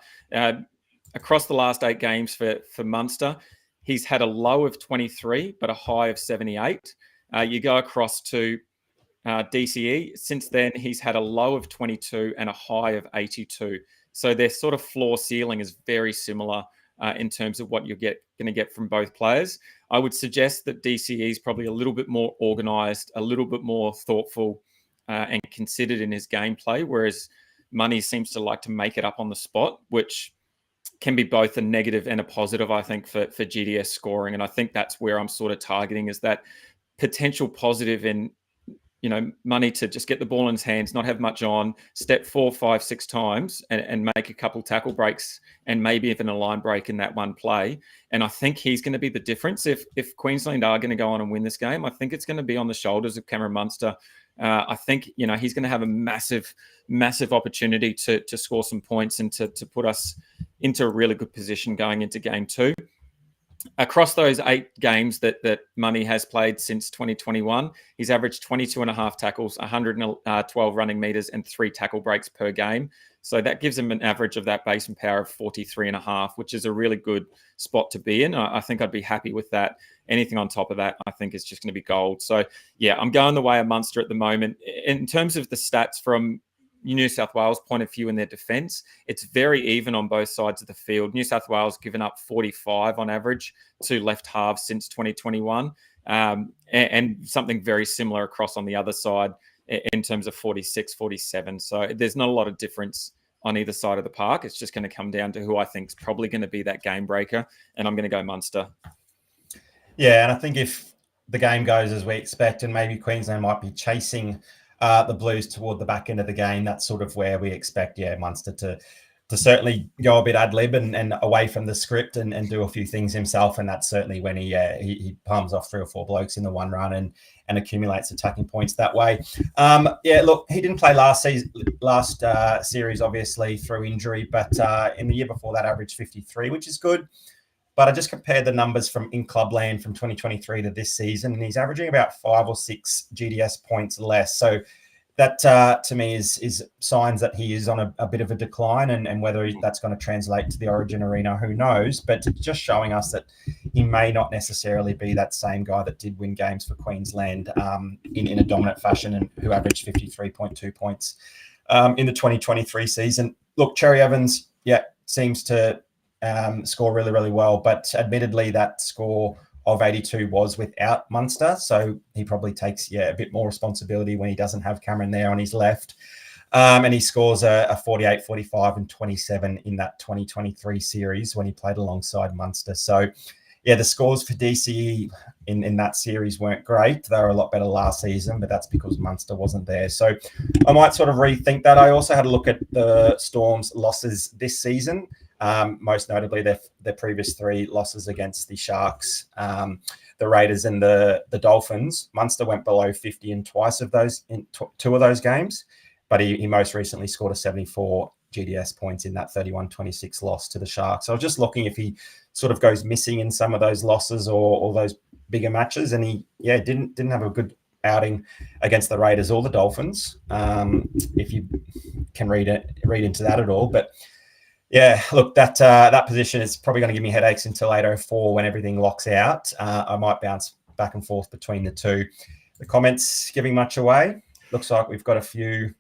Across the last 8 games for Munster, he's had a low of 23, but a high of 78. You go across to DCE. Since then, he's had a low of 22 and a high of 82. So their sort of floor ceiling is very similar in terms of what you're going to get from both players. I would suggest that DCE is probably a little bit more organised, a little bit more thoughtful and considered in his gameplay, whereas Money seems to like to make it up on the spot, which can be both a negative and a positive, I think, for GDS scoring. And I think that's where I'm sort of targeting, is that potential positive in Money to just get the ball in his hands, not have much on, step 4, 5, 6 times and make a couple tackle breaks and maybe even a line break in that one play. And I think he's going to be the difference. If Queensland are going to go on and win this game, I think it's going to be on the shoulders of Cameron Munster. I think, he's going to have a massive, massive opportunity to score some points and to put us into a really good position going into game 2. Across those 8 games that Money has played since 2021, he's averaged 22 and a half tackles, 112 running meters, and 3 tackle breaks per game. So that gives him an average of that base and power of 43 and a half, which is a really good spot to be in. I think I'd be happy with that. Anything on top of that, I think is just going to be gold. So yeah, I'm going the way of Munster at the moment. In terms of the stats from New South Wales point of view in their defence, it's very even on both sides of the field. New South Wales given up 45 on average to left halves since 2021, and something very similar across on the other side in terms of 46, 47. So there's not a lot of difference on either side of the park. It's just going to come down to who I think is probably going to be that game breaker, and I'm going to go Munster. Yeah, and I think if the game goes as we expect, and maybe Queensland might be chasing the Blues toward the back end of the game, that's sort of where we expect, Munster to certainly go a bit ad lib and away from the script and do a few things himself. And that's certainly when he palms off 3 or 4 blokes in the one run and accumulates attacking points that way. Look, he didn't play last series, obviously through injury, but in the year before that, averaged 53, which is good. But I just compared the numbers from in Clubland from 2023 to this season, and he's averaging about 5 or 6 GDS points less. So that, to me, is signs that he is on a bit of a decline, and whether that's going to translate to the Origin arena, who knows? But it's just showing us that he may not necessarily be that same guy that did win games for Queensland in a dominant fashion and who averaged 53.2 points in the 2023 season. Look, Cherry Evans, seems to score really, really well, but admittedly that score of 82 was without Munster, so he probably takes a bit more responsibility when he doesn't have Cameron there on his left, and he scores a 48, 45 and 27 in that 2023 series when he played alongside Munster. So the scores for DCE in that series weren't great. They were a lot better last season, but that's because Munster wasn't there. So I might sort of rethink that. I also had a look at the Storm's losses this season. Most notably their previous 3 losses against the Sharks, the Raiders and the Dolphins. Munster went below 50 in twice of those, in 2 of those games, but he most recently scored a 74 GDS points in that 31-26 loss to the Sharks. So I was just looking if he sort of goes missing in some of those losses or those bigger matches, and he didn't have a good outing against the Raiders or the Dolphins, if you can read into that at all. But look, that position is probably going to give me headaches until 8:04 when everything locks out. I might bounce back and forth between the two. The comments giving much away. Looks like we've got a few.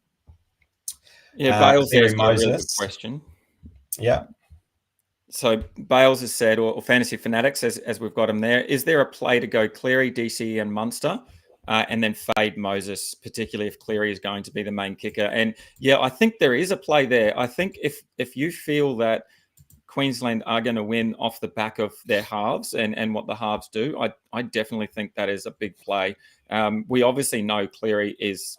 Bales has got a really good question. Yeah. So Bales has said, or Fantasy Fanatics, as we've got him there, is there a play to go Cleary, DCE and Munster? And then fade Moses, particularly if Cleary is going to be the main kicker. And I think there is a play there. I think if you feel that Queensland are going to win off the back of their halves and what the halves do, I definitely think that is a big play. We obviously know Cleary is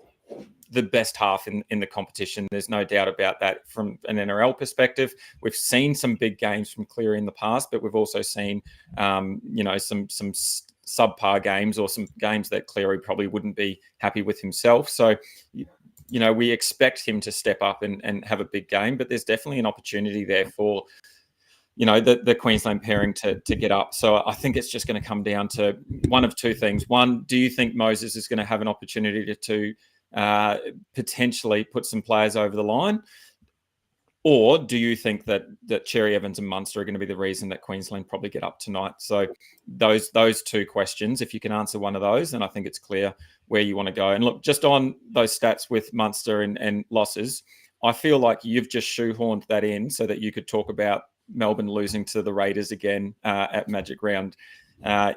the best half in the competition. There's no doubt about that from an NRL perspective. We've seen some big games from Cleary in the past, but we've also seen, some subpar games or some games that Cleary probably wouldn't be happy with himself. So, we expect him to step up and have a big game, but there's definitely an opportunity there for, the Queensland pairing to get up. So I think it's just going to come down to one of two things. One, do you think Moses is going to have an opportunity to potentially put some players over the line? Or do you think that Cherry Evans and Munster are going to be the reason that Queensland probably get up tonight? So those two questions, if you can answer one of those, then I think it's clear where you want to go. And look, just on those stats with Munster and losses, I feel like you've just shoehorned that in so that you could talk about Melbourne losing to the Raiders again at Magic Round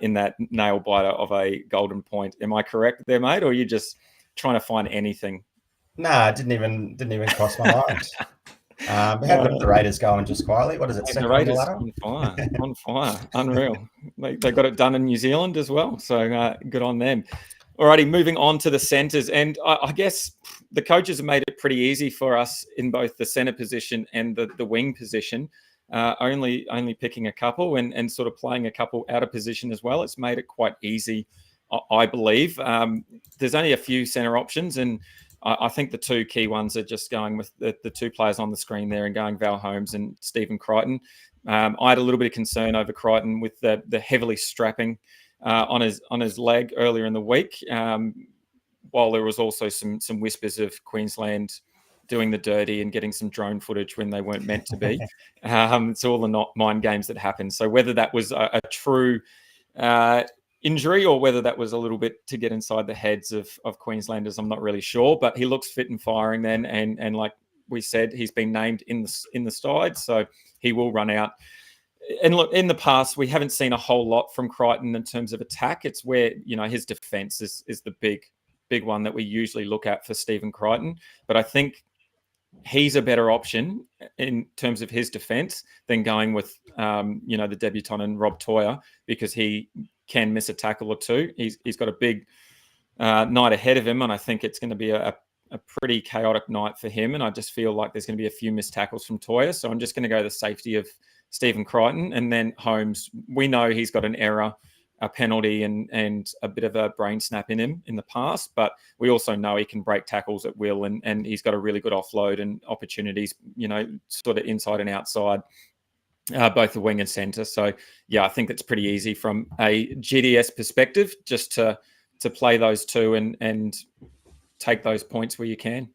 in that nail biter of a golden point. Am I correct there, mate? Or are you just trying to find anything? Nah, it didn't even cross my mind. How good are the Raiders going just quietly? What is it? The Raiders on fire, unreal. They got it done in New Zealand as well, so good on them. Alrighty, moving on to the centres, and I guess the coaches have made it pretty easy for us in both the centre position and the wing position. Only picking a couple and sort of playing a couple out of position as well. It's made it quite easy, I believe. There's only a few centre options, and I think the two key ones are just going with the two players on the screen there and going Val Holmes and Stephen Crichton. I had a little bit of concern over Crichton with the heavily strapping on his leg earlier in the week, while there was also some whispers of Queensland doing the dirty and getting some drone footage when they weren't meant to be. It's all the not mind games that happen. So whether that was a true injury or whether that was a little bit to get inside the heads of Queenslanders, I'm not really sure. But he looks fit and firing then, and like we said, he's been named in the side, so he will run out. And look, in the past, we haven't seen a whole lot from Crichton in terms of attack. It's where his defence is the big one that we usually look at for Stephen Crichton. But I think he's a better option in terms of his defence than going with the debutant and Rob Toyer, because he can miss a tackle or two. He's got a big night ahead of him, and I think it's going to be a pretty chaotic night for him. And I just feel like there's going to be a few missed tackles from Toyer. So I'm just going to go the safety of Stephen Crichton. And then Holmes, we know he's got an error, a penalty, and a bit of a brain snap in him in the past. But we also know he can break tackles at will, and he's got a really good offload and opportunities, sort of inside and outside, both the wing and centre. So, yeah, I think that's pretty easy from a GDS perspective, just to play those two and take those points where you can.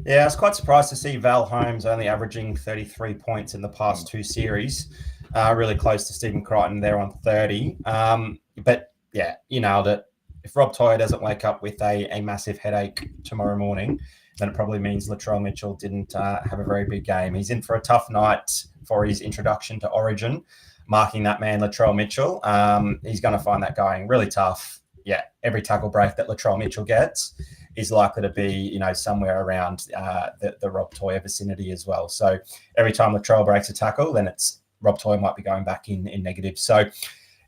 Yeah, I was quite surprised to see Val Holmes only averaging 33 points in the past two series, really close to Stephen Crichton there on 30. But yeah, you nailed it. If Rob Toyer doesn't wake up with a massive headache tomorrow morning, then it probably means Latrell Mitchell didn't have a very big game. He's in for a tough night for his introduction to Origin, marking that man Latrell Mitchell. He's going to find that going really tough. Yeah, every tackle break that Latrell Mitchell gets is likely to be, somewhere around the Rob Toyer vicinity as well. So every time Latrell breaks a tackle, then it's Rob Toyer might be going back in negative. So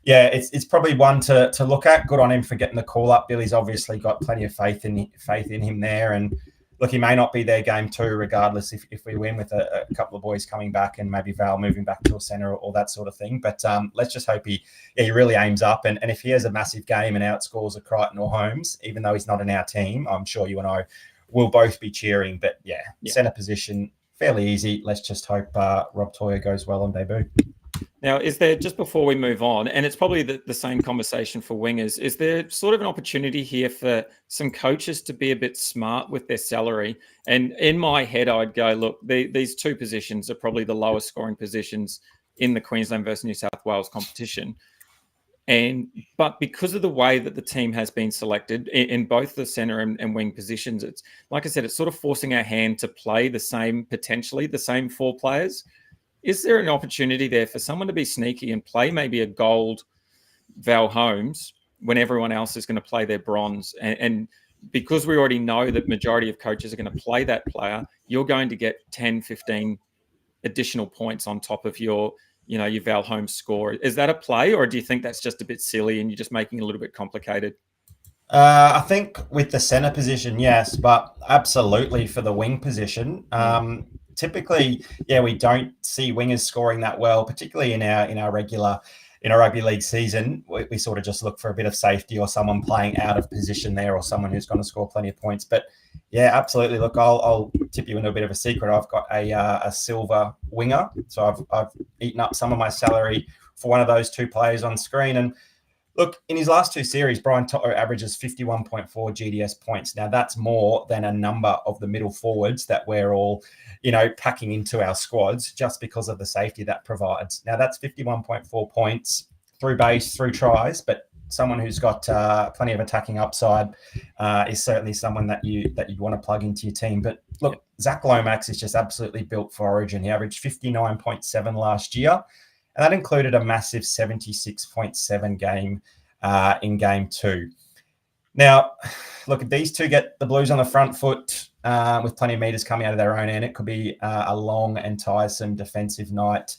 yeah, it's probably one to look at. Good on him for getting the call up. Billy's obviously got plenty of faith in him there. And look, he may not be there game two, regardless if we win with a couple of boys coming back and maybe Val moving back to a centre or that sort of thing. But let's just hope he really aims up. And if he has a massive game and outscores a Crichton or Holmes, even though he's not in our team, I'm sure you and I will both be cheering. But yeah. Centre position, fairly easy. Let's just hope Rob Toyer goes well on debut. Now, is there, just before we move on, and it's probably the same conversation for wingers, is there sort of an opportunity here for some coaches to be a bit smart with their salary? And in my head, I'd go, look, these two positions are probably the lowest scoring positions in the Queensland versus New South Wales competition. But because of the way that the team has been selected in both the centre and wing positions, it's, like I said, it's sort of forcing our hand to play potentially the same four players. Is there an opportunity there for someone to be sneaky and play maybe a gold Val Holmes when everyone else is going to play their bronze? And because we already know that majority of coaches are going to play that player, you're going to get 10, 15 additional points on top of your Val Holmes score. Is that a play, or do you think that's just a bit silly and you're just making it a little bit complicated? I think with the centre position, yes, but absolutely for the wing position. Typically, yeah, we don't see wingers scoring that well, particularly in our regular in a rugby league season. We sort of just look for a bit of safety or someone playing out of position there, or someone who's going to score plenty of points. But yeah, absolutely. Look, I'll tip you into a bit of a secret. I've got a silver winger, so I've eaten up some of my salary for one of those two players on screen. And look, in his last two series, Brian Toto averages 51.4 GDS points. Now, that's more than a number of the middle forwards that we're all, packing into our squads just because of the safety that provides. Now, that's 51.4 points through base, through tries, but someone who's got plenty of attacking upside is certainly someone that you'd want to plug into your team. But look, Zach Lomax is just absolutely built for Origin. He averaged 59.7 last year. And that included a massive 76.7 game in game 2. Now, look, these two get the Blues on the front foot with plenty of meters coming out of their own end. It could be a long and tiresome defensive night,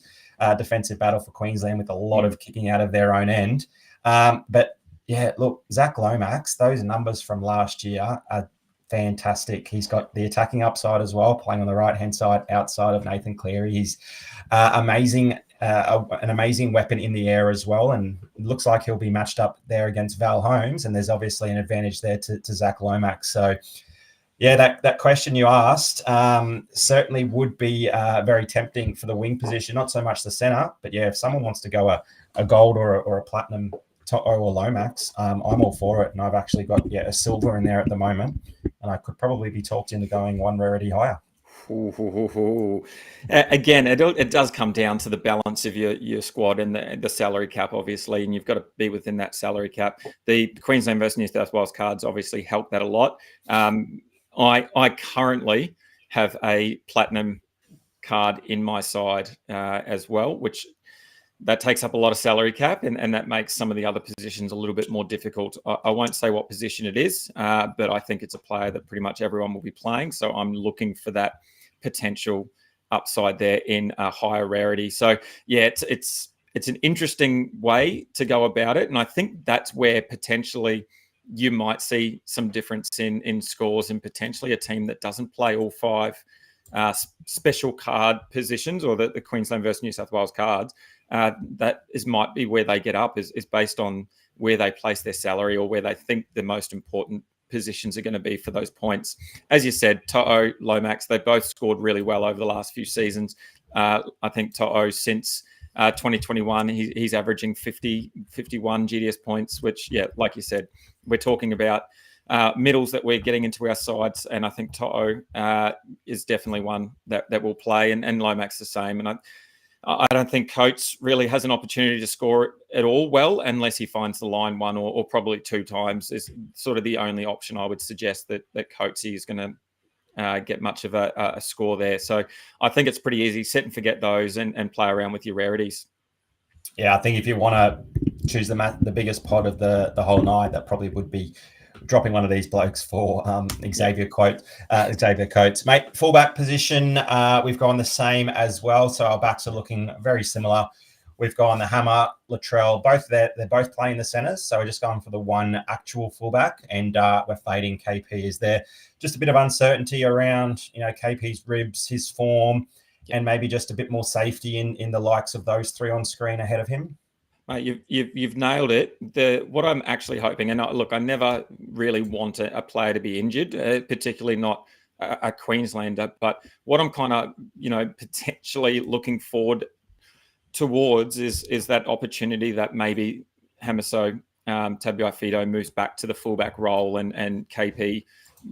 defensive battle for Queensland with a lot of kicking out of their own end. But yeah, look, Zach Lomax, those numbers from last year are fantastic. He's got the attacking upside as well, playing on the right-hand side outside of Nathan Cleary. He's amazing. An amazing weapon in the air as well, and it looks like he'll be matched up there against Val Holmes, and there's obviously an advantage there to Zach Lomax. So yeah, that question you asked certainly would be very tempting for the wing position, not so much the centre, but yeah, if someone wants to go a gold or a platinum or Lomax, I'm all for it, and I've actually got a silver in there at the moment, and I could probably be talked into going one rarity higher. Again, it does come down to the balance of your squad and the salary cap, obviously, and you've got to be within that salary cap. The Queensland versus New South Wales cards obviously help that a lot. I currently have a platinum card in my side as well, which that takes up a lot of salary cap, and that makes some of the other positions a little bit more difficult. I won't say what position it is, but I think it's a player that pretty much everyone will be playing. So I'm looking for that potential upside there in a higher rarity. So yeah, it's an interesting way to go about it, and I think that's where potentially you might see some difference in scores, and potentially a team that doesn't play all 5 special card positions, or the Queensland versus New South Wales cards. Might be where they get up is based on where they place their salary, or where they think the most important positions are going to be for those points. As you said, To'o, Lomax, they both scored really well over the last few seasons. I think To'o since 2021, he's averaging 51 GDS points, which, yeah, like you said, we're talking about middles that we're getting into our sides, and I think To'o is definitely one that will play, and Lomax the same. And I don't think Coates really has an opportunity to score at all well, unless he finds the line 1 or probably 2 times is sort of the only option I would suggest that Coates is going to get much of a score there. So I think it's pretty easy. Set and forget those and play around with your rarities. Yeah, I think if you want to choose the biggest pot of the whole night, that probably would be dropping one of these blokes for Xavier Coates. Mate, fullback position, we've gone the same as well. So our backs are looking very similar. We've gone the Hammer, Latrell, both they're both playing the centres. So we're just going for the one actual fullback, and we're fading KP. Is there just a bit of uncertainty around, KP's ribs, his form, and maybe just a bit more safety in the likes of those 3 on screen ahead of him? You've nailed it. What I'm actually hoping, and I never really want a player to be injured, particularly not a Queenslander. But what I'm kind of, potentially looking forward towards is that opportunity that maybe Hamiso Tabuai-Fidow moves back to the fullback role, and KP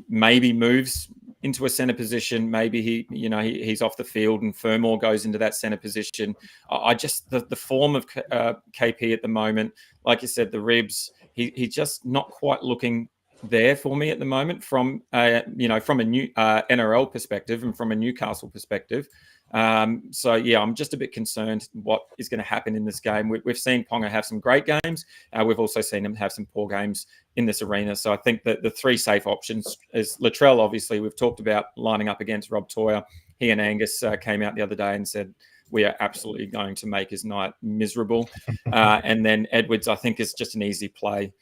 maybe moves into a centre position. Maybe he's off the field and Fermor goes into that centre position. I just the form of KP at the moment, like you said, the ribs, he's just not quite looking there for me at the moment from from a new NRL perspective and from a Newcastle perspective. So yeah, I'm just a bit concerned what is going to happen in this game. We've seen Ponga have some great games. We've also seen him have some poor games in this arena. So I think that the 3 safe options is Latrell. Obviously, we've talked about lining up against Rob Toyer. He and Angus came out the other day and said, we are absolutely going to make his night miserable. And then Edwards, I think, is just an easy play.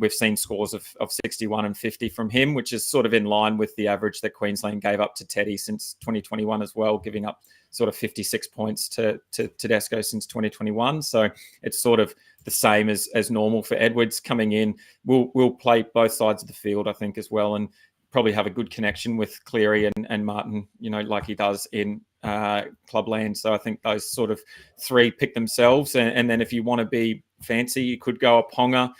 We've seen scores of 61 and 50 from him, which is sort of in line with the average that Queensland gave up to Teddy since 2021 as well, giving up sort of 56 points to Tedesco since 2021. So it's sort of the same as normal for Edwards coming in. We'll play both sides of the field, I think, as well, and probably have a good connection with Cleary and Martin, like he does in Clubland. So I think those sort of three pick themselves. And then if you want to be fancy, you could go a Ponga.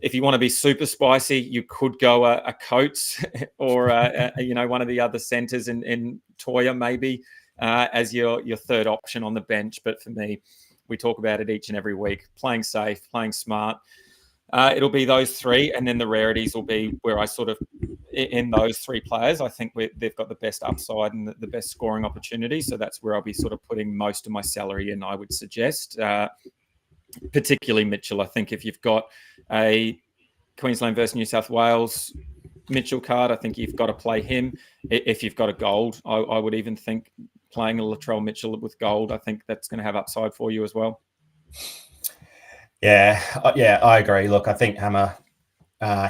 If you want to be super spicy, you could go a Coates or one of the other centres in Toya maybe as your third option on the bench. But for me, we talk about it each and every week: playing safe, playing smart. It'll be those three, and then the rarities will be where I sort of, in those three players, I think they've got the best upside and the best scoring opportunity. So that's where I'll be sort of putting most of my salary in, I would suggest. Particularly Mitchell. I think if you've got a Queensland versus New South Wales Mitchell card, I think you've got to play him. If you've got a gold, I would even think playing a Latrell Mitchell with gold, I think that's going to have upside for you as well. Yeah, I agree. Look, I think Hammer,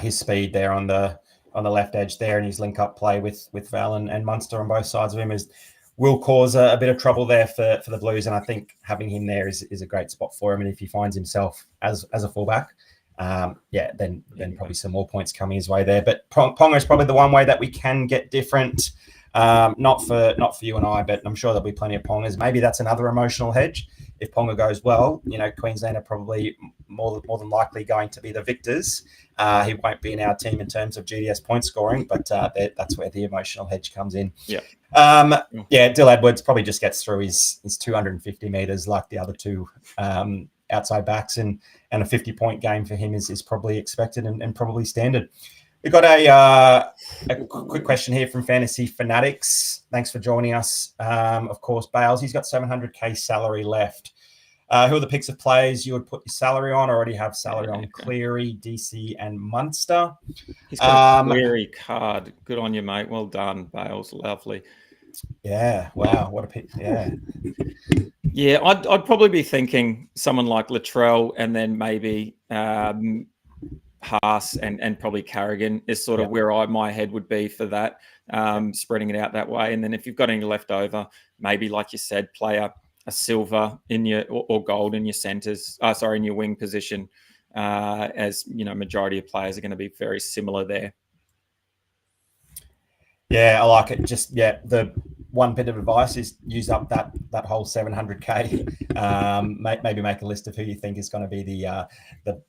his speed there on the left edge there, and his link-up play with Val and Munster on both sides of him will cause a bit of trouble there for the Blues. And I think having him there is a great spot for him. And if he finds himself as a fullback, then probably some more points coming his way there. But Ponga is probably the one way that we can get different. Not for you and I, but I'm sure there'll be plenty of Pongas. Maybe that's another emotional hedge. If Ponga goes well, Queensland are probably more than likely going to be the victors. He won't be in our team in terms of GDS point scoring, but that's where the emotional hedge comes in. Dill Edwards probably just gets through his 250 meters like the other two outside backs, and a 50-point game for him is probably expected and probably standard. We've got a quick question here from Fantasy Fanatics. Thanks for joining us. Of course, Bales, he's got 700K salary left. Who are the picks of players you would put your salary on? I already have salary on Cleary, DC, and Munster. He's got a Cleary card. Good on you, mate. Well done, Bales. Lovely. Yeah. Wow. What a pick. Yeah. Yeah, I'd probably be thinking someone like Latrell, and then maybe Haas and probably Carrigan is sort of where my head would be for that, spreading it out that way. And then if you've got any left over, maybe, like you said, play a silver in your or gold in your centres. In your wing position, as majority of players are going to be very similar there. Yeah, I like it. Just the one bit of advice is use up that whole 700K. Maybe make a list of who you think is going to be the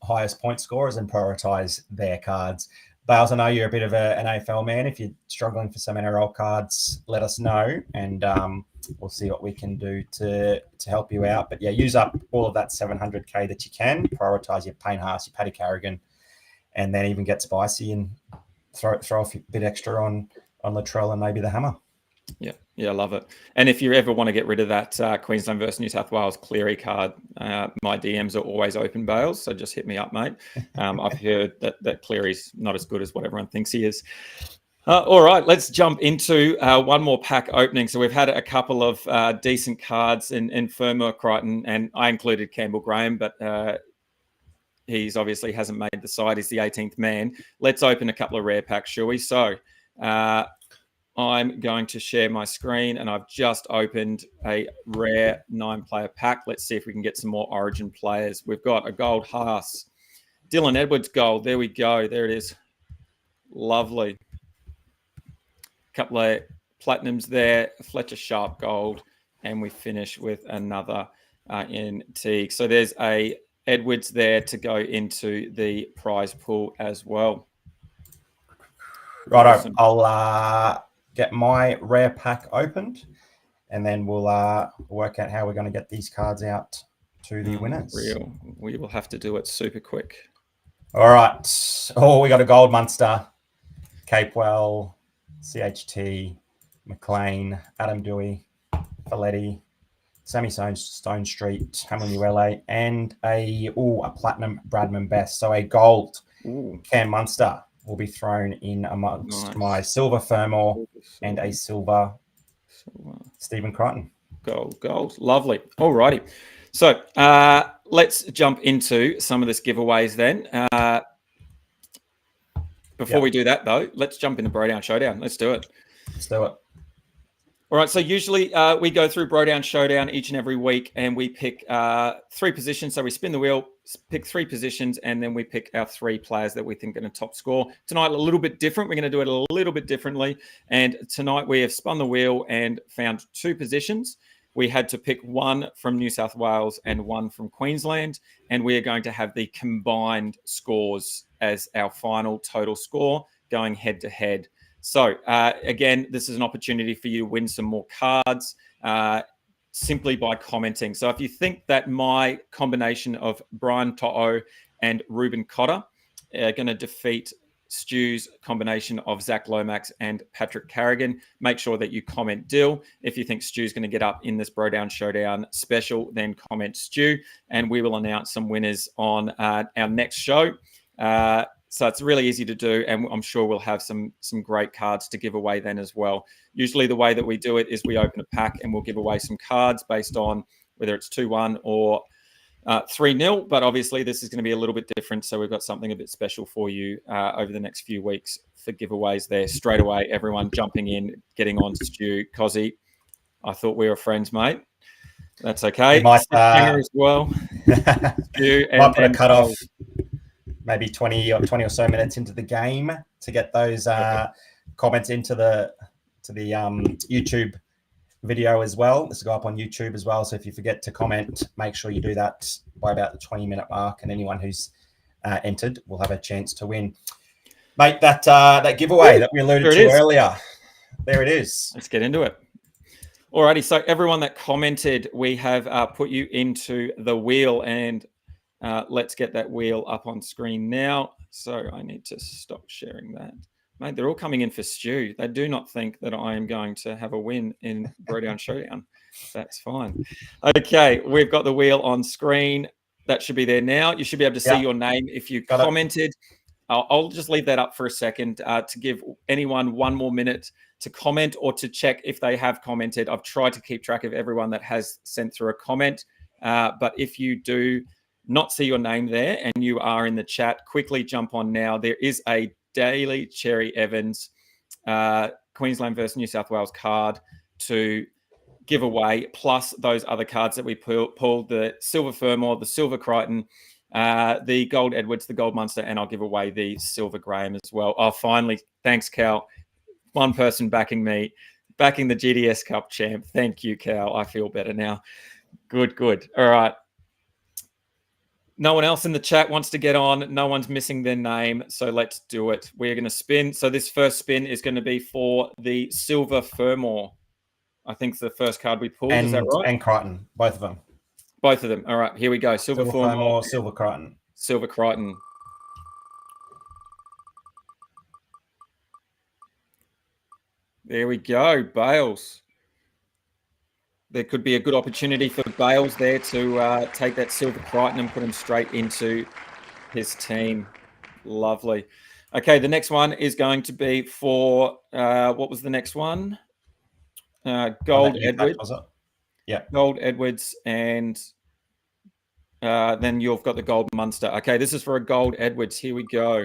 highest point scorers and prioritize their cards. Bales, I know you're a bit of an AFL man. If you're struggling for some NRL cards, let us know, and we'll see what we can do to help you out. But use up all of that 700K that you can. Prioritize your Payne Haas, your Paddy Carrigan, and then even get spicy and throw a bit extra on Latrell and maybe the Hammer. Yeah, I love it. And if you ever want to get rid of that Queensland versus New South Wales Cleary card, my DMs are always open, Bales, so just hit me up, mate. I've heard that Cleary's not as good as what everyone thinks he is. All right, let's jump into one more pack opening. So we've had a couple of decent cards in Fermor, Crichton, and I included Campbell Graham, but he's obviously hasn't made the side. He's the 18th man. Let's open a couple of rare packs, shall we? So I'm going to share my screen, and I've just opened a rare 9-player pack. Let's see if we can get some more Origin players. We've got a gold Haas. Dylan Edwards gold. There we go. There it is. Lovely. Couple of platinums there. Fletcher Sharp gold. And we finish with another in Teague. So there's a Edwards there to go into the prize pool as well. Righto. Awesome. I'll get my rare pack opened, and then we'll work out how we're going to get these cards out to the winners. We will have to do it super quick. All right. We got a gold Munster, Capewell, CHT, McLean, Adam Dewey, Folletti, Sammy Stone Street, Hamlin and a platinum Bradman Best. So a gold Cam Munster will be thrown in amongst my silver Fermor and a silver Stephen Crichton. Gold. Lovely. All righty. So let's jump into some of this giveaways then. Before we do that, though, let's jump into Bro Down Showdown. Let's do it. Let's do it. All right, so usually we go through Bro Down Showdown each and every week, and we pick 3 positions. So we spin the wheel, pick 3 positions, and then we pick our 3 players that we think are going to top score. Tonight, a little bit different. We're going to do it a little bit differently. And tonight, we have spun the wheel and found 2 positions. We had to pick 1 from New South Wales and 1 from Queensland, and we are going to have the combined scores as our final total score going head-to-head. So, again, this is an opportunity for you to win some more cards simply by commenting. So if you think that my combination of Brian To'o and Ruben Cotter are going to defeat Stu's combination of Zach Lomax and Patrick Carrigan, make sure that you comment Dill. If you think Stu's going to get up in this Bro Down Showdown special, then comment Stu, and we will announce some winners on our next show. So it's really easy to do, and I'm sure we'll have some great cards to give away then as well. Usually the way that we do it is we open a pack and we'll give away some cards based on whether it's 2-1 or 3-0, but obviously this is going to be a little bit different, so we've got something a bit special for you over the next few weeks for giveaways there. Straight away, everyone jumping in, getting on Stu. Cozzy, I thought we were friends, mate. That's okay. You might, as well. Stu might put a cutoff. Maybe 20 or so minutes into the game to get those comments into the YouTube video as well. This will go up on YouTube as well. So if you forget to comment, make sure you do that by about the 20-minute mark, and anyone who's entered will have a chance to win. Mate, that giveaway that we alluded to earlier, there it is. Let's get into it. Alrighty, so everyone that commented, we have put you into the wheel, and let's get that wheel up on screen now. So I need to stop sharing that. Mate, they're all coming in for Stu. They do not think that I am going to have a win in Bro Down Showdown. That's fine. Okay, we've got the wheel on screen. That should be there now. You should be able to see your name if you commented. I'll just leave that up for a second to give anyone 1 more minute to comment or to check if they have commented. I've tried to keep track of everyone that has sent through a comment. But if you do not see your name there and you are in the chat, quickly jump on now. There is a Daily Cherry Evans Queensland versus New South Wales card to give away, plus those other cards that we pulled, the Silver Fermor, the Silver Crichton, the Gold Edwards, the Gold Munster, and I'll give away the Silver Graham as well. Oh, finally, thanks, Cal. One person backing me, backing the GDS Cup champ. Thank you, Cal. I feel better now. Good. All right. No one else in the chat wants to get on. No one's missing their name. So let's do it. We're going to spin. So this first spin is going to be for the Silver Fermor. I think it's the first card we pulled. Is that right? And Crichton, both of them. Both of them. All right, here we go. Silver Fermor, Silver Crichton. Silver Crichton. There we go. Bales. There could be a good opportunity for Bales there to take that Silver Crichton and put him straight into his team. Lovely. Okay, the next one is going to be for, what was the next one? Gold Edwards. Was it? Yeah. Gold Edwards, and then you've got the Gold Munster. Okay, this is for a Gold Edwards. Here we go.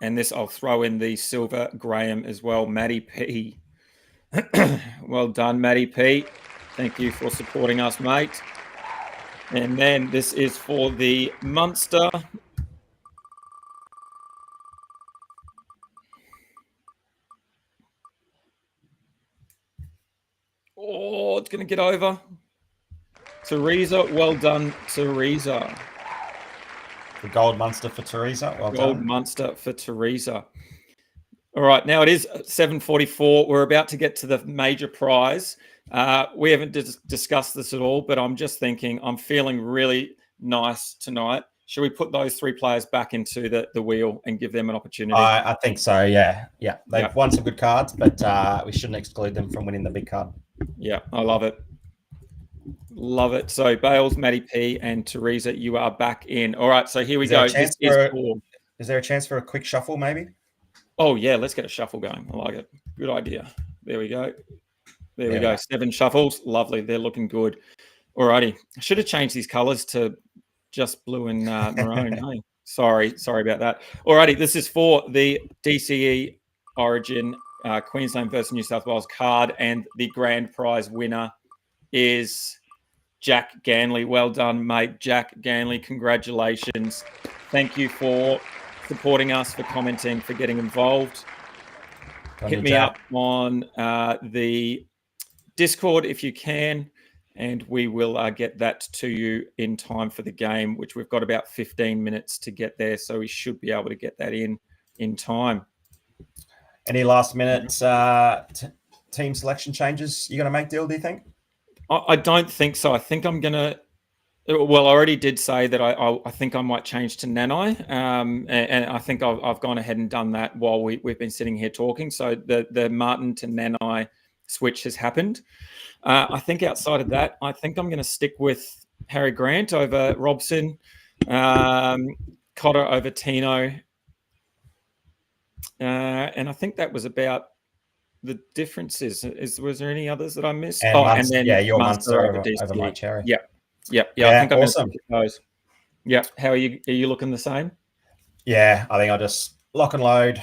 And this, I'll throw in the Silver Graham as well. Matty P. Well done, Matty P. Thank you for supporting us, mate. And then this is for the Munster. Oh, it's going to get over. Teresa, well done, Teresa. The Gold Munster for Teresa. Well Gold done. Munster for Teresa. All right, now it is 7:44. We're about to get to the major prize. We haven't discussed this at all, but I'm just thinking I'm feeling really nice tonight. Should we put those 3 players back into the wheel and give them an opportunity? I think so, yeah. They've won some good cards, but we shouldn't exclude them from winning the big card. Yeah, I love it. Love it. So Bales, Matty P, and Teresa, you are back in. All right, so here we go. Is there a chance for a quick shuffle, maybe? Oh, yeah, let's get a shuffle going. I like it. Good idea. There we go. There we go. 7 shuffles. Lovely. They're looking good. All righty. I should have changed these colors to just blue and maroon. Hey? Sorry about that. Alrighty, this is for the DCE Origin Queensland versus New South Wales card, and the grand prize winner is Jack Ganley. Well done, mate. Jack Ganley, congratulations. Thank you for supporting us, for commenting, for getting involved. Hit me up on the Discord if you can, and we will get that to you in time for the game, which we've got about 15 minutes to get there, so we should be able to get that in time. Any last minute team selection changes you're going to make, Dill, do you think? I don't think so. I think I'm going to... Well, I already did say that I think I might change to Nanai, and I think I've gone ahead and done that while we've been sitting here talking. So the Martin to Nanai switch has happened. I think outside of that, I think I'm going to stick with Harry Grant over Robson, Cotter over Tino, and I think that was the differences. Was there any others that I missed? And then your Munster over Mike Cherry. Yep. I think I'm awesome. Those. Yeah. How are you? Are you looking the same? Yeah, I think I'll just lock and load.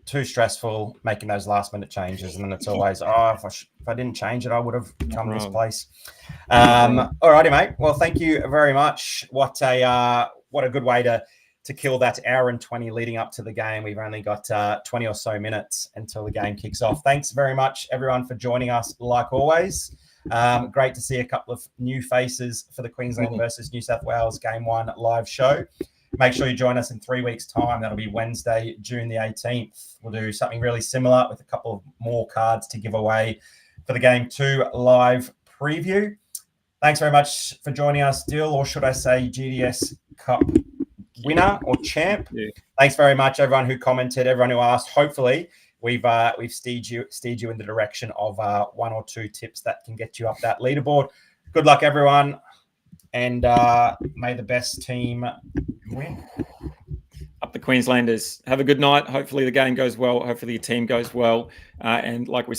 Too stressful making those last minute changes, and then it's always if I didn't change it, I would have come this place. All righty, mate. Well, thank you very much. What a good way to kill that hour and 20 leading up to the game. We've only got 20 or so minutes until the game kicks off. Thanks very much, everyone, for joining us. Like always, great to see a couple of new faces for the Queensland versus New South Wales Game 1 live show. Make sure you join us in 3 weeks' time. That'll be Wednesday, June the 18th. We'll do something really similar with a couple of more cards to give away for the Game 2 live preview. Thanks very much for joining us, Dill, or should I say GDS Cup winner or champ. Yeah. Thanks very much, everyone who commented, everyone who asked. Hopefully, we've steered you in the direction of one or two tips that can get you up that leaderboard. Good luck, everyone, and may the best team win. Up the Queenslanders. Have a good night. Hopefully the game goes well. Hopefully your team goes well. And like we said,